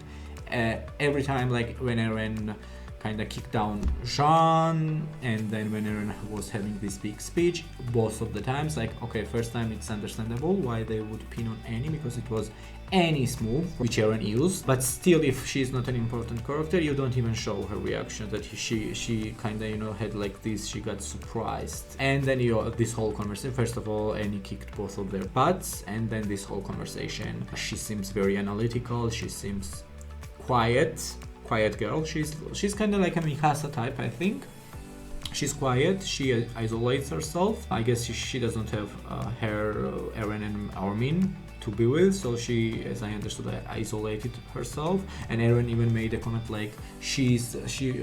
every time, like when Eren kind of kicked down Jean, and then when Eren was having this big speech, both of the times, like, okay, first time it's understandable why they would pin on Annie, because it was Annie's move, which Eren used, but still, if she's not an important character, you don't even show her reaction, that she kind of, you know, had like this, she got surprised. And then, you know, this whole conversation, first of all, Annie kicked both of their butts, and then this whole conversation, she seems very analytical, she seems quiet girl. She's kind of like a Mikasa type, I think. She's quiet, she isolates herself. I guess she doesn't have Eren and Armin to be with, so she, as I understood, isolated herself. And Eren even made a comment like she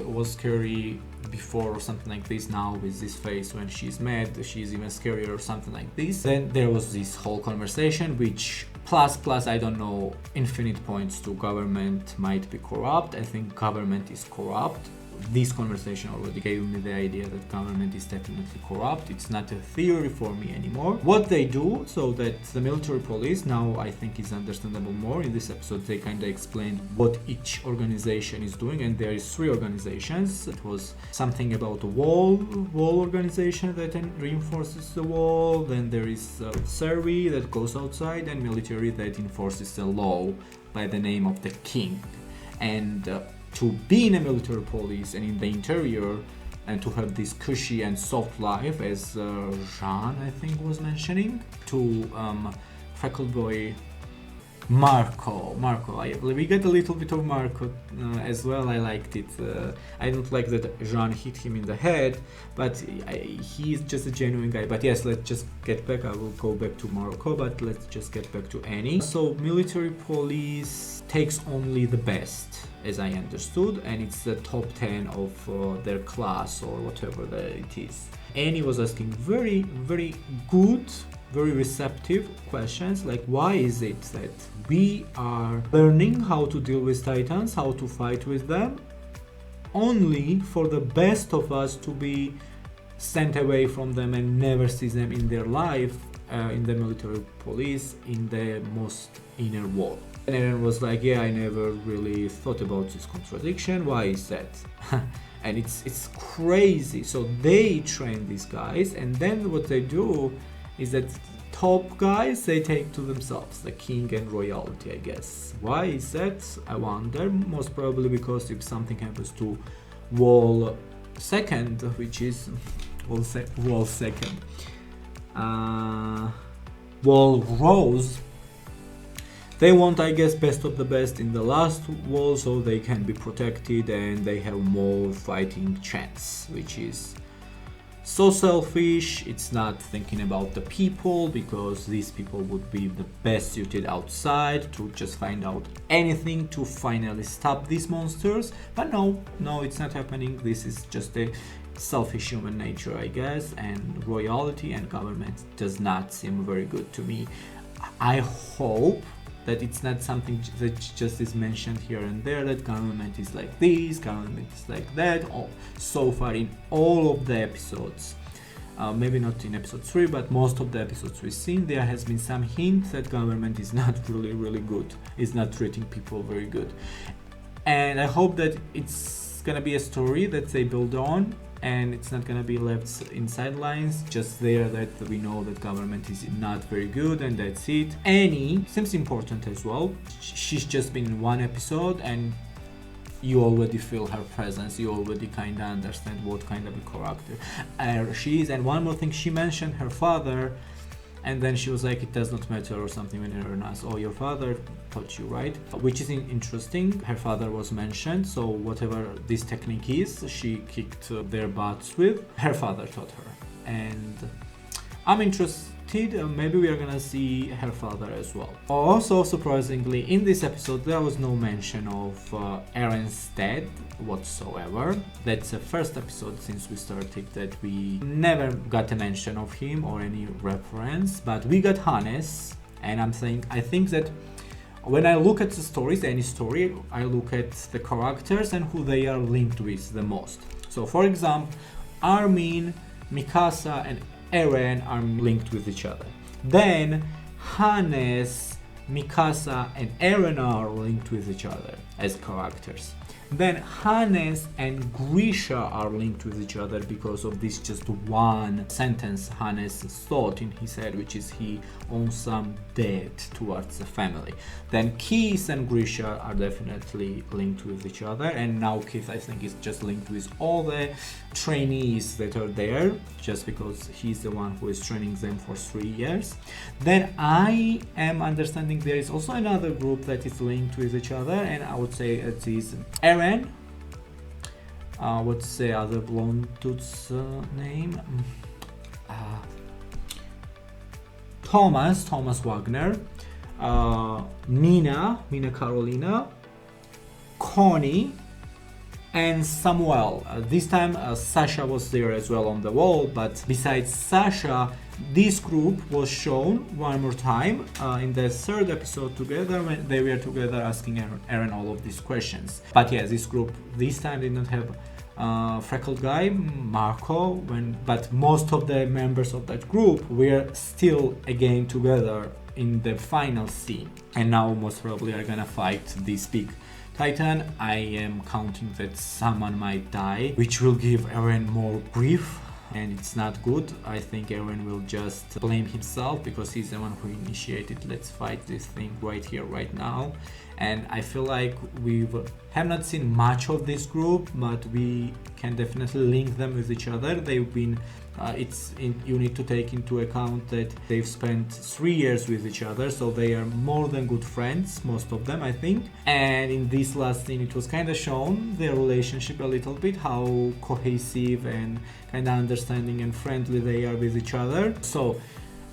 was scary before or something like this. Now with this face, when she's mad, she's even scarier or something like this. Then there was this whole conversation, which plus I don't know, infinite points to government might be corrupt. I think government is corrupt. This conversation already gave me the idea that government is definitely corrupt. It's not a theory for me anymore. What they do, so that the military police, now I think is understandable more. In this episode they kind of explained what each organization is doing, and there is 3 organizations. It was something about the wall organization that reinforces the wall, then there is Servi that goes outside, and military that enforces the law by the name of the king. And to be in a military police and in the interior, and to have this cushy and soft life, as Jean, I think, was mentioning, to freckled boy Marco. We get a little bit of Marco as well. I liked it. I don't like that Jean hit him in the head, but he's just a genuine guy. But yes, let's just get back. I will go back to Marco, but let's just get back to Annie. So military police takes only the best, as I understood, and it's the top 10 of their class or whatever that it is. Annie was asking very, very good, very receptive questions, like why is it that we are learning how to deal with titans, how to fight with them, only for the best of us to be sent away from them and never see them in their life, in the military police, in the most inner wall. And Eren was like, yeah, I never really thought about this contradiction, why is that? And it's crazy. So they train these guys, and then what they do is that top guys, they take to themselves the king and royalty, I guess. Why is that? I wonder. Most probably because if something happens to Wall second, which is Wall second, Wall Rose, they want, I guess, best of the best in the last wall, so they can be protected and they have more fighting chance, which is so selfish. It's not thinking about the people, because these people would be the best suited outside to just find out anything to finally stop these monsters. But no, it's not happening. This is just a selfish human nature, I guess, and royalty and government does not seem very good to me. I hope that it's not something that just is mentioned here and there, that government is like this, government is like that. So far in all of the episodes, maybe not in episode 3, but most of the episodes we've seen, there has been some hint that government is not really good, is not treating people very good. And I hope that it's gonna be a story that they build on, and it's not gonna be left in sidelines, just there that we know that government is not very good and that's it. Annie seems important as well. She's just been in one episode and you already feel her presence, you already kind of understand what kind of a character she is. And one more thing, she mentioned her father, and then she was like, it does not matter or something when Eren asked, oh, your father taught you, right? Which is interesting. Her father was mentioned, so whatever this technique is, she kicked their butts with, her father taught her. And I'm interested, maybe we are gonna see her father as well. Also, surprisingly, in this episode there was no mention of Eren's dad whatsoever. That's the first episode since we started that we never got a mention of him or any reference, but we got Hannes. And I think that when I look at the stories, any story, I look at the characters and who they are linked with the most. So for example, Armin, Mikasa and Eren are linked with each other. Then Hannes, Mikasa and Eren are linked with each other as characters. Then Hannes and Grisha are linked with each other because of this just one sentence Hannes thought in his head, which is he owns some debt towards the family. Then Keith and Grisha are definitely linked with each other, and now Keith, I think, is just linked with all the trainees that are there, just because he's the one who is training them for 3 years. Then I am understanding there is also another group that is linked with each other, and I would say it is Eren. What's the other blonde dude's name? Thomas Wagner, Mina Carolina, Connie, and Samuel. This time Sasha was there as well on the wall, but besides Sasha, this group was shown one more time in the third episode together, when they were together asking Eren all of these questions. But yeah, this group this time did not have freckled guy Marco, but most of the members of that group were still again together in the final scene, and now most probably are gonna fight this big Titan. I am counting that someone might die, which will give Eren more grief, and it's not good. I think Eren will just blame himself because he's the one who initiated, let's fight this thing right here, right now. And I feel like we have not seen much of this group, but we can definitely link them with each other. They've been you need to take into account that they've spent 3 years with each other, so they are more than good friends, most of them, I think. And in this last scene, it was kind of shown their relationship a little bit, how cohesive and kind of understanding and friendly they are with each other. So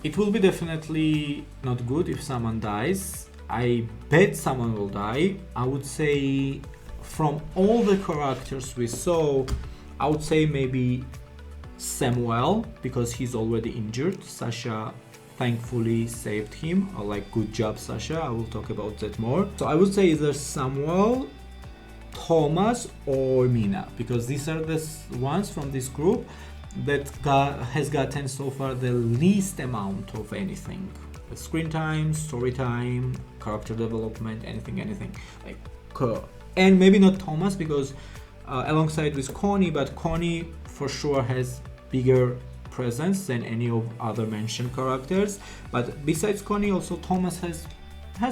it will be definitely not good if someone dies. I bet someone will die. I would say from all the characters we saw, I would say maybe Samuel, because he's already injured. Sasha thankfully saved him. Good job, Sasha. I will talk about that more. So I would say either Samuel, Thomas or Mina, because these are the ones from this group that has gotten so far the least amount of anything. Screen time, story time, character development, anything. And maybe not Thomas, because alongside with Connie, but Connie for sure has bigger presence than any of other mentioned characters. But besides Connie, also Thomas has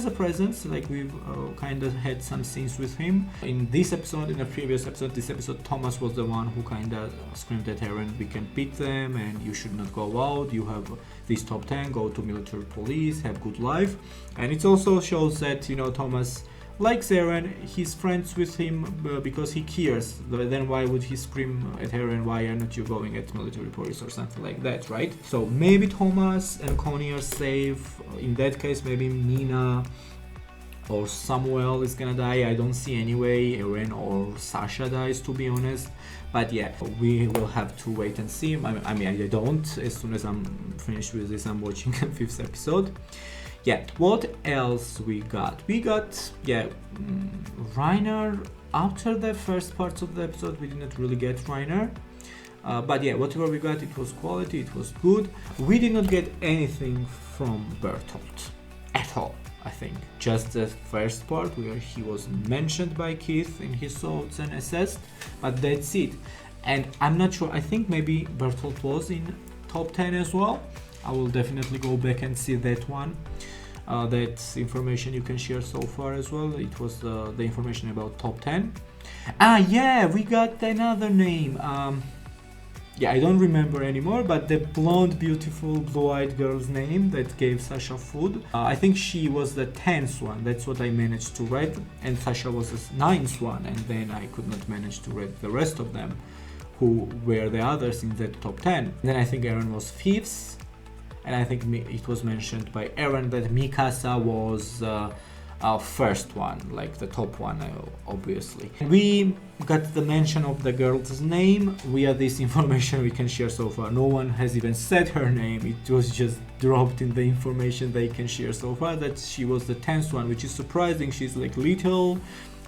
a presence. Like we've kind of had some scenes with him in this episode. In the previous episode, this episode, Thomas was the one who kind of screamed at Eren, "We can beat them, and you should not go out. You have this top 10. Go to military police. Have good life." And it also shows that, you know, Thomas likes Eren, he's friends with him because he cares. Then why would he scream at Eren, "Why are not you going at military police," or something like that, right? So maybe Thomas and Connie are safe. In that case, maybe Mina or Samuel is gonna die. I don't see anyway Eren or Sasha dies, to be honest. But yeah, we will have to wait and see. I mean, I don't. As soon as I'm finished with this, I'm watching the 5th episode. Yeah, what else we got? We got, yeah, Reiner. After the first parts of the episode, we didn't really get Reiner. But yeah, whatever we got, it was quality, it was good. We did not get anything from Bertolt at all, I think. Just the first part where he was mentioned by Keith in his thoughts and assessed, but that's it. And I'm not sure, I think maybe Bertolt was in top 10 as well. I will definitely go back and see that one. That's information you can share so far as well. It was the information about top 10. Yeah, we got another name. Yeah, I don't remember anymore, but the blonde, beautiful, blue-eyed girl's name that gave Sasha food. I think she was the 10th one. That's what I managed to read. And Sasha was the 9th one. And then I could not manage to read the rest of them, who were the others in that top 10. Then I think Eren was 5th. And I think it was mentioned by Eren that Mikasa was our first one, like the top one, obviously. We got the mention of the girl's name. We have this information we can share so far. No one has even said her name. It was just dropped in the information they can share so far that she was the 10th one, which is surprising. She's like little,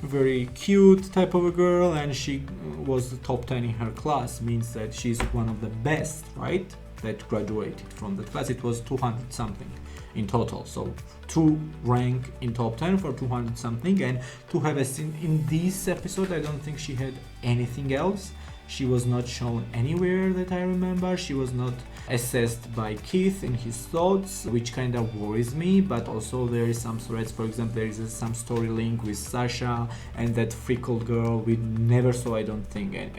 very cute type of a girl, and she was the top 10 in her class. Means that she's one of the best, right? That graduated from the class. It was 200 something in total, so 2 rank in top 10 for 200 something. And to have a scene in this episode, I don't think she had anything else. She was not shown anywhere that I remember. She was not assessed by Keith in his thoughts, which kind of worries me. But also there is some threads. For example, there is some story link with Sasha and that freckled girl. We never saw, I don't think, a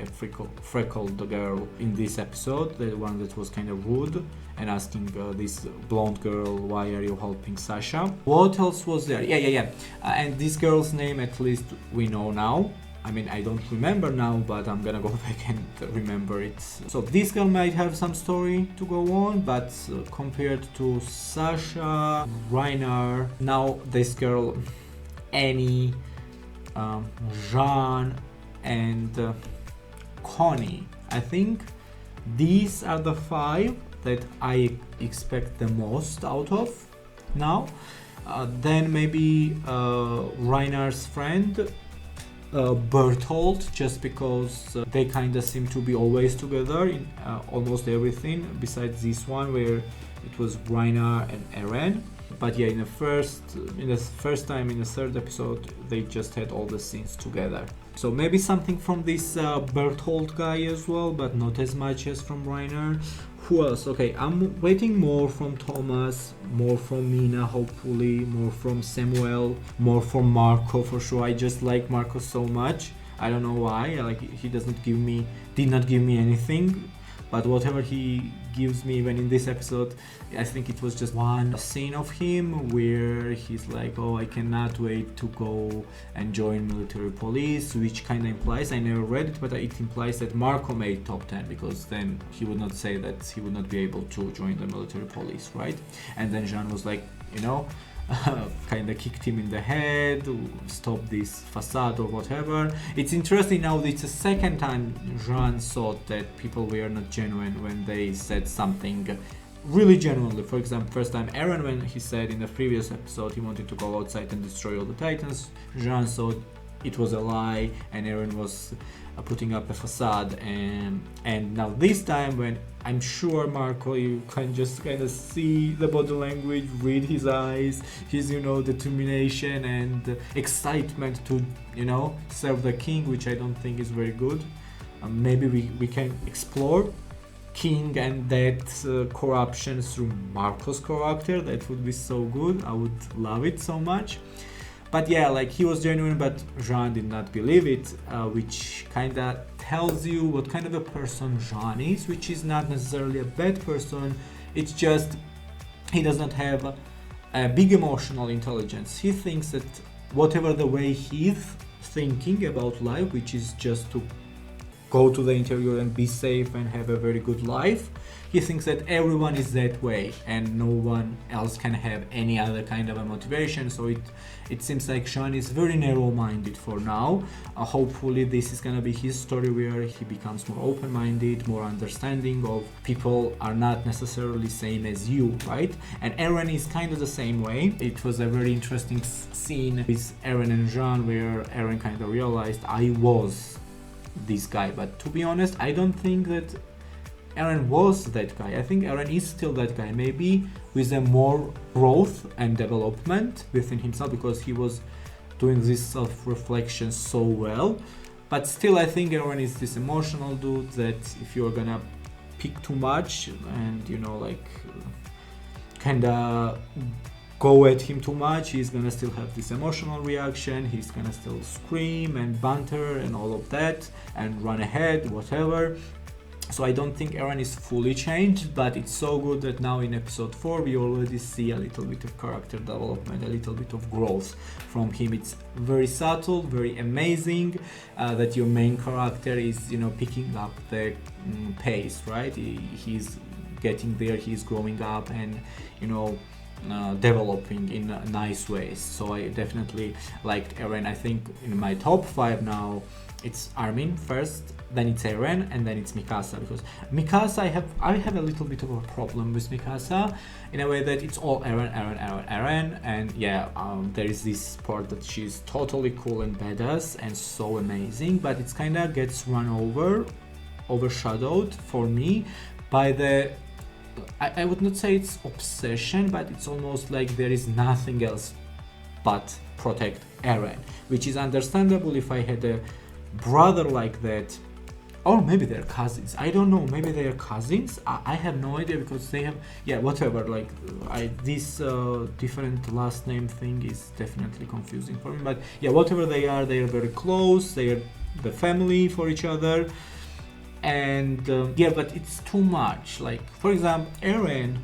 freckled girl in this episode. The one that was kind of rude and asking this blonde girl, "Why are you helping Sasha?" What else was there? Yeah. And this girl's name, at least we know now. I mean, I don't remember now, but I'm gonna go back and remember it. So this girl might have some story to go on, but compared to Sasha, Reiner, now this girl, Annie, Jean, and Connie. I think these are the 5 that I expect the most out of now. Then maybe Reiner's friend, Bertolt, just because they kind of seem to be always together in almost everything, besides this one where it was Reiner and Eren. But yeah, in the first time in the 3rd episode, they just had all the scenes together. So maybe something from this Bertolt guy as well, but not as much as from Reiner. Who else? Okay, I'm waiting more from Thomas, more from Mina, hopefully, more from Samuel, more from Marco for sure. I just like Marco so much. I don't know why. He did not give me anything. But whatever he gives me, even in this episode, I think it was just one scene of him where he's like, "Oh, I cannot wait to go and join military police," which kind of implies, I never read it, but it implies that Marco made top 10, because then he would not say that he would not be able to join the military police, right? And then Jean was like, kind of kicked him in the head, stop this facade or whatever. It's interesting now that it's the second time Jean thought that people were not genuine when they said something really genuinely. For example, first time Eren, when he said in the previous episode he wanted to go outside and destroy all the Titans, Jean thought it was a lie and Eren was putting up a facade. And now this time, when I'm sure Marco, you can just kind of see the body language, read his eyes, his determination and excitement to serve the king, which I don't think is very good. Maybe we can explore king and that corruption through Marco's character. That would be so good. I would love it so much. But yeah, like he was genuine, but Jean did not believe it, which kind of tells you what kind of a person Jean is, which is not necessarily a bad person. It's just he does not have a big emotional intelligence. He thinks that whatever the way he's thinking about life, which is just to go to the interior and be safe and have a very good life, he thinks that everyone is that way and no one else can have any other kind of a motivation. So it seems like Sean is very narrow-minded for now. Hopefully this is gonna be his story where he becomes more open-minded, more understanding of people are not necessarily same as you, right? And Eren is kind of the same way. It was a very interesting scene with Eren and Jean where Eren kind of realized I was this guy, but to be honest, I don't think that Eren was that guy. I think Eren is still that guy, maybe with a more growth and development within himself, because he was doing this self-reflection so well. But still, I think Eren is this emotional dude that if you're gonna pick too much and, you know, like kinda go at him too much, he's gonna still have this emotional reaction, he's gonna still scream and banter and all of that and run ahead, whatever. So I don't think Eren is fully changed, but it's so good that now in episode 4 we already see a little bit of character development, a little bit of growth from him. It's very subtle, very amazing that your main character is, you know, picking up the pace, right? He's getting there, he's growing up and, you know, developing in nice ways. So I definitely liked Eren. I think in my top 5 now it's Armin first, then it's Eren, and then it's Mikasa, because Mikasa I have a little bit of a problem with Mikasa in a way that it's all Eren, and yeah, there is this part that she's totally cool and badass and so amazing, but it's kind of gets overshadowed for me by the I would not say it's obsession, but it's almost like there is nothing else but protect Eren, which is understandable if I had a brother like that, or maybe they're cousins, I don't know, maybe they're cousins, I have no idea, because they have, yeah, whatever, like this different last name thing is definitely confusing for me, but yeah, whatever they are very close, they are the family for each other. And yeah, but it's too much. Like, for example, Eren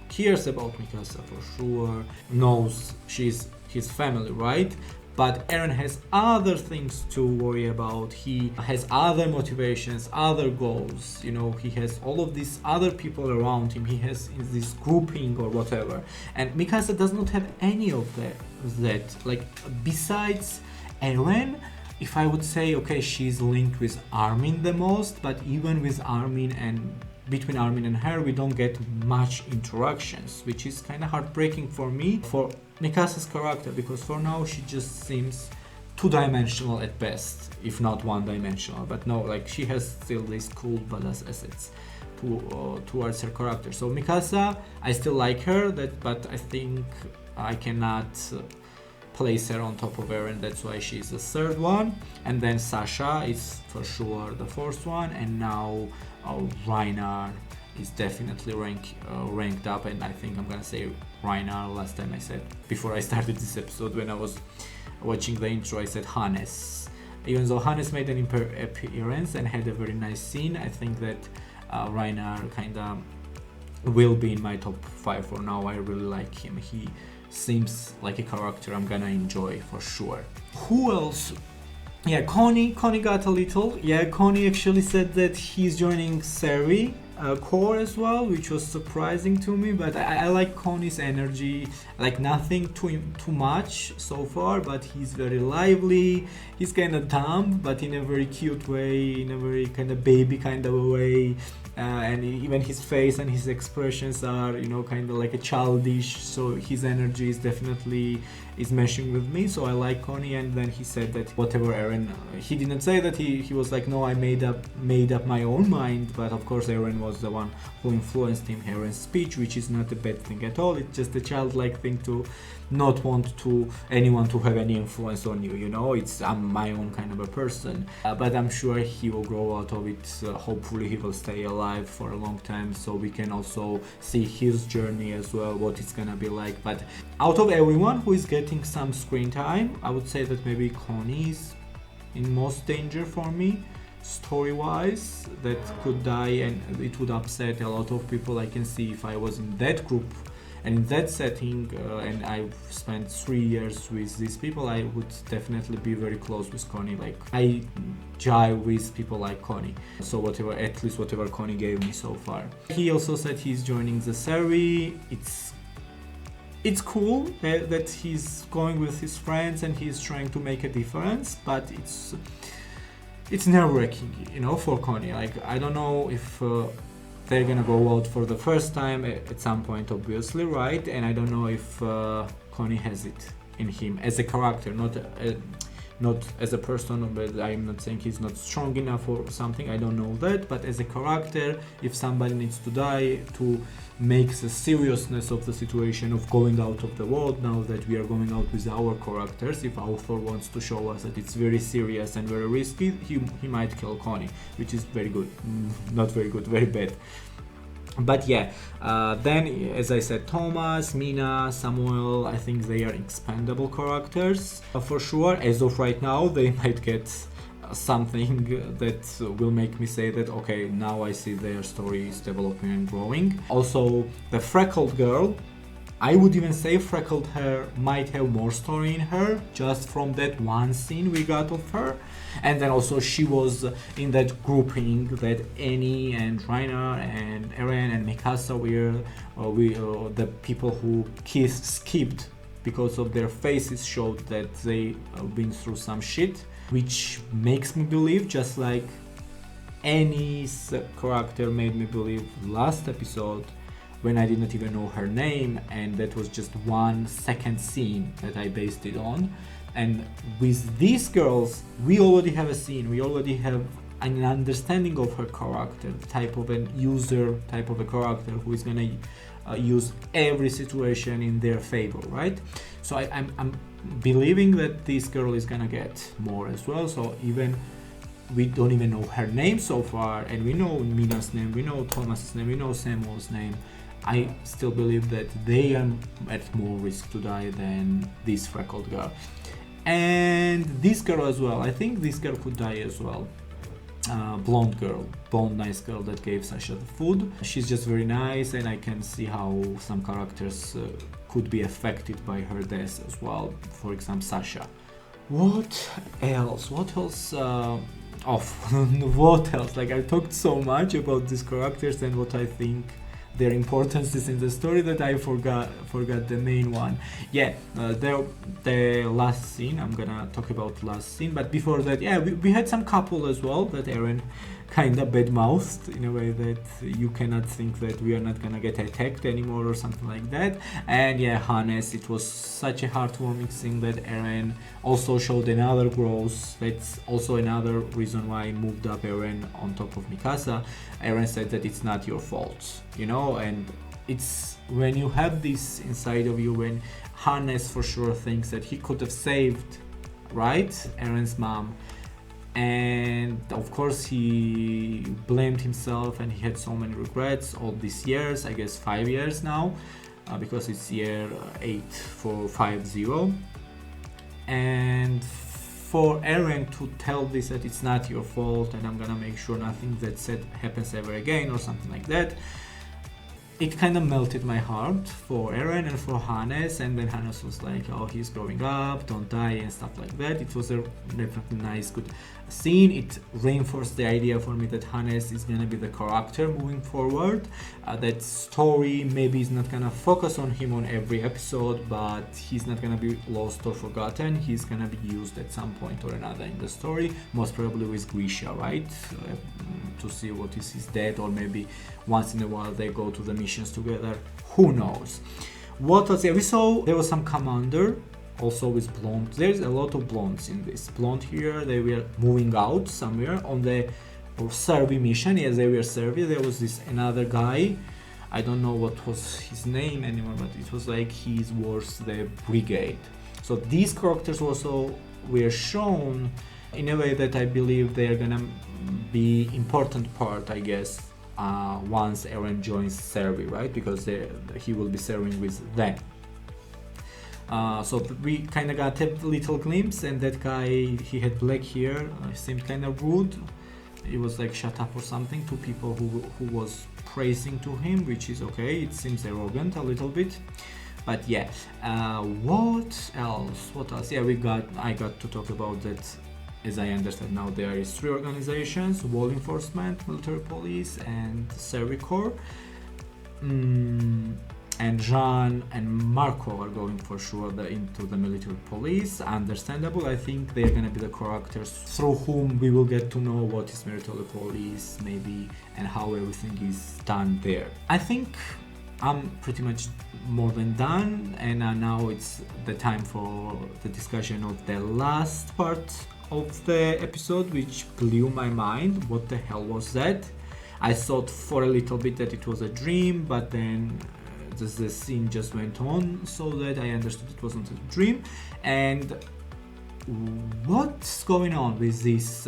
cares about Mikasa for sure, knows she's his family, right? But Eren has other things to worry about. He has other motivations, other goals. You know, he has all of these other people around him. He has this grouping or whatever. And Mikasa does not have any of that. Like, besides Eren, if I would say, okay, she's linked with Armin the most, but even with Armin and between Armin and her, we don't get much interactions, which is kind of heartbreaking for me, for Mikasa's character, because for now she just seems two-dimensional at best, if not one-dimensional. But no, like, she has still these cool badass assets towards her character. So Mikasa, I still like her, but I think I cannot place her on top of Eren, that's why she's the third one. And then Sasha is for sure the fourth one, and now Reinhard is definitely ranked up, and I think I'm gonna say Reinhard. Last time I said, before I started this episode, when I was watching the intro, I said Hannes. Even though Hannes made an appearance and had a very nice scene, I think that Reinhard kinda will be in my top 5 for now. I really like him. He seems like a character I'm gonna enjoy for sure. Who else? Yeah, Connie got a little. Yeah, Connie actually said that he's joining Seri core as well, which was surprising to me, but I like Connie's energy, like nothing too much so far, but he's very lively, he's kind of dumb, but in a very cute way, in a very kind of baby kind of a way, and even his face and his expressions are, you know, kind of like a childish, so his energy is definitely is meshing with me, so I like Connie. And then he said that whatever Eren, he didn't say that, he was like, no, I made up my own mind, but of course Eren was the one who influenced him Heron's speech, which is not a bad thing at all. It's just a childlike thing to not want to anyone to have any influence on you, you know. I'm my own kind of a person, but I'm sure he will grow out of it. Hopefully he will stay alive for a long time, so we can also see his journey as well, what it's gonna be like. But out of everyone who is getting some screen time, I would say that maybe Connie is in most danger for me, story-wise, that could die, and it would upset a lot of people. I can see if I was in that group and in that setting, and I've spent 3 years with these people, I would definitely be very close with Connie. Like, I jive with people like Connie. So at least whatever Connie gave me so far. He also said he's joining the series. It's cool that he's going with his friends and he's trying to make a difference, but it's nerve-wracking, you know, for Connie. Like, I don't know if they're gonna go out for the first time at some point, obviously, right? And I don't know if Connie has it in him as a character, not as a person. But I'm not saying he's not strong enough or something, I don't know that, but as a character, if somebody needs to die, to make the seriousness of the situation of going out of the world, now that we are going out with our characters, if author wants to show us that it's very serious and very risky, he might kill Connie, which is very good. Not very good, very bad. But yeah, then as I said, Thomas, Mina, Samuel, I think they are expendable characters for sure. As of right now, they might get something that will make me say that okay, now I see their story is developing and growing. Also, the freckled girl, I would even say freckled hair might have more story in her, just from that one scene we got of her. And then also she was in that grouping that Annie and Rainer and Eren and Mikasa were the people who skipped because of their faces showed that they been through some shit, which makes me believe, just like Annie's character made me believe last episode when I didn't even know her name, and that was just 1 second scene that I based it on. And with these girls, we already have a scene, we already have an understanding of her character, type of an user, type of a character who is gonna use every situation in their favor, right? So I'm believing that this girl is gonna get more as well. So even we don't even know her name so far, and we know Mina's name, we know Thomas's name, we know Samuel's name, I still believe that they are at more risk to die than this freckled girl. And this girl as well, I think this girl could die as well. Blonde girl, blonde nice girl that gave Sasha the food. She's just very nice, and I can see how some characters could be affected by her death as well. For example, Sasha. What else? What else? What else? Like, I talked so much about these characters and what I think their importance is in the story that I forgot the main one. Yeah, the last scene, I'm gonna talk about last scene, but before that, yeah, we had some couple as well that Eren kinda bad-mouthed in a way that you cannot think that we are not gonna get attacked anymore or something like that. And yeah, Hannes, it was such a heartwarming thing that Eren also showed another growth. That's also another reason why I moved up Eren on top of Mikasa. Eren said that it's not your fault, you know, and it's when you have this inside of you, when Hannes for sure thinks that he could have saved, right, Eren's mom. And of course he blamed himself and he had so many regrets all these years, I guess 5 years now, because it's year 8 for 5-0. And for Eren to tell this that it's not your fault and I'm gonna make sure nothing that said happens ever again or something like that, it kind of melted my heart for Eren and for Hannes. And then Hannes was like, oh, he's growing up, don't die and stuff like that. It was a definitely nice, good scene. It reinforced the idea for me that Hannes is gonna be the character moving forward. That story maybe is not gonna focus on him on every episode, but he's not gonna be lost or forgotten. He's gonna be used at some point or another in the story, most probably with Grisha, right? To see what is his dad, or maybe once in a while they go to the missions together, who knows. What else? Yeah, we saw there was some commander also with blonde. There's a lot of blondes in this. Blonde here, they were moving out somewhere on the or survey mission. Yes, they were survey. There was this another guy. I don't know what was his name anymore, but it was like he was the brigade. So these characters also were shown in a way that I believe they're gonna be important part, I guess, once Eren joins Servi, right? Because he will be serving with them. So we kind of got a little glimpse, and that guy, he had black hair, seemed kind of rude. He was like shut up or something to people who was praising to him, which is okay. It seems arrogant a little bit, but yeah. What else? Yeah, I got to talk about that. As I understand now, there is 3 organizations: Wall Enforcement, Military Police, and Service Corps. And Jean and Marco are going for sure into the military police. Understandable. I think they're gonna be the characters through whom we will get to know what is military police, maybe, and how everything is done there. I think I'm pretty much more than done, and now it's the time for the discussion of the last part of the episode, which blew my mind. What the hell was that? I thought for a little bit that it was a dream, but then the scene just went on so that I understood it wasn't a dream. And what's going on with this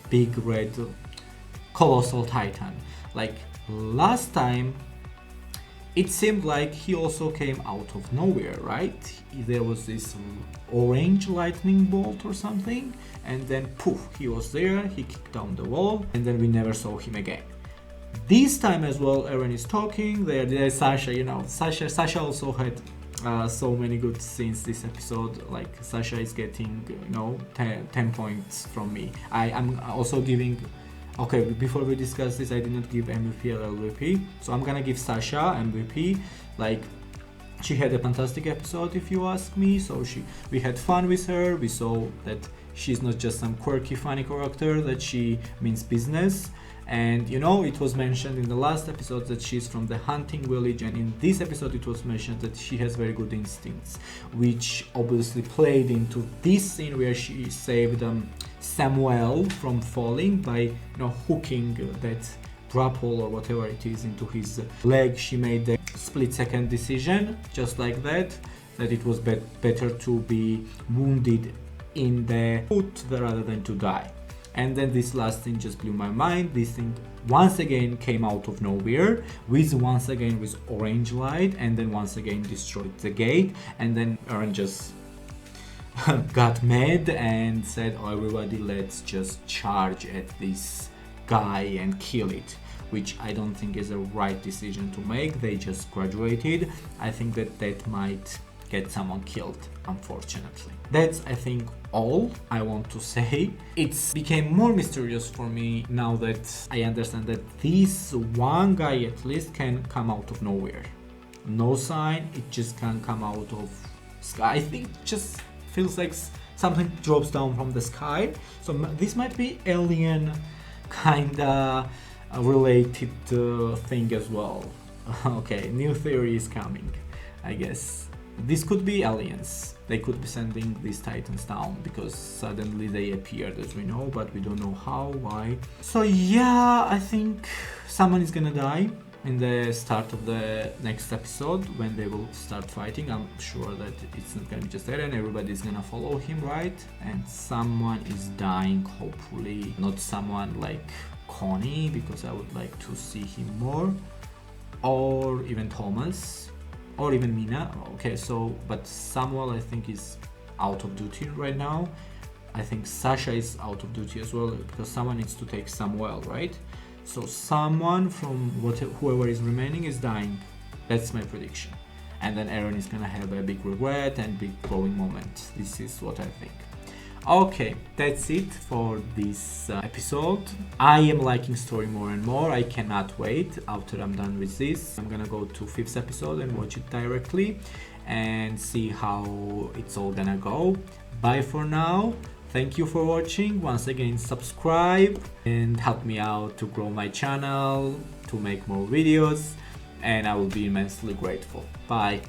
big red colossal titan? Like last time, it seemed like he also came out of nowhere, right? There was this orange lightning bolt or something, and then poof, he was there, he kicked down the wall, and then we never saw him again. This time as well, Eren is talking. There's Sasha, Sasha also had so many good scenes this episode. Like Sasha is getting 10 points from me. I'm also giving, okay, before we discuss this, I did not give MVP or LVP, so I'm gonna give Sasha MVP. Like, she had a fantastic episode if you ask me. So we had fun with her. We saw that she's not just some quirky funny character, that she means business. And it was mentioned in the last episode that she's from the hunting village, and in this episode it was mentioned that she has very good instincts, which obviously played into this scene where she saved Samuel from falling by hooking that grapple or whatever it is into his leg. She made the split-second decision, just like that it was better to be wounded in the foot rather than to die. And then this last thing just blew my mind. This thing once again came out of nowhere with orange light, and then once again destroyed the gate. And then Eren just got mad and said, "Oh, everybody, let's just charge at this guy and kill it," which I don't think is a right decision to make. They just graduated. I think that might get someone killed, unfortunately. That's, I think, all I want to say. It's became more mysterious for me now that I understand that this one guy at least can come out of nowhere. No sign, it just can come out of sky. I think it just feels like something drops down from the sky. So this might be alien kinda related thing as well. Okay, new theory is coming, I guess. This could be aliens. They could be sending these titans down because suddenly they appeared, as we know, but we don't know how, why. So yeah, I think someone is gonna die in the start of the next episode when they will start fighting. I'm sure that it's not gonna be just Eren, everybody's gonna follow him, right? And someone is dying, hopefully not someone like Connie, because I would like to see him more, or even Thomas, or even Mina. Okay, so, but Samuel I think is out of duty right now. I think Sasha is out of duty as well, because someone needs to take Samuel, right? So someone from whoever is remaining is dying. That's my prediction. And then Eren is gonna have a big regret and big growing moment. This is what I think. Okay, that's it for this episode. I am liking story more and more. I cannot wait after I'm done with this. I'm gonna go to 5th episode and watch it directly and see how it's all gonna go. Bye for now. Thank you for watching. Once again, subscribe and help me out to grow my channel, to make more videos, and I will be immensely grateful. Bye.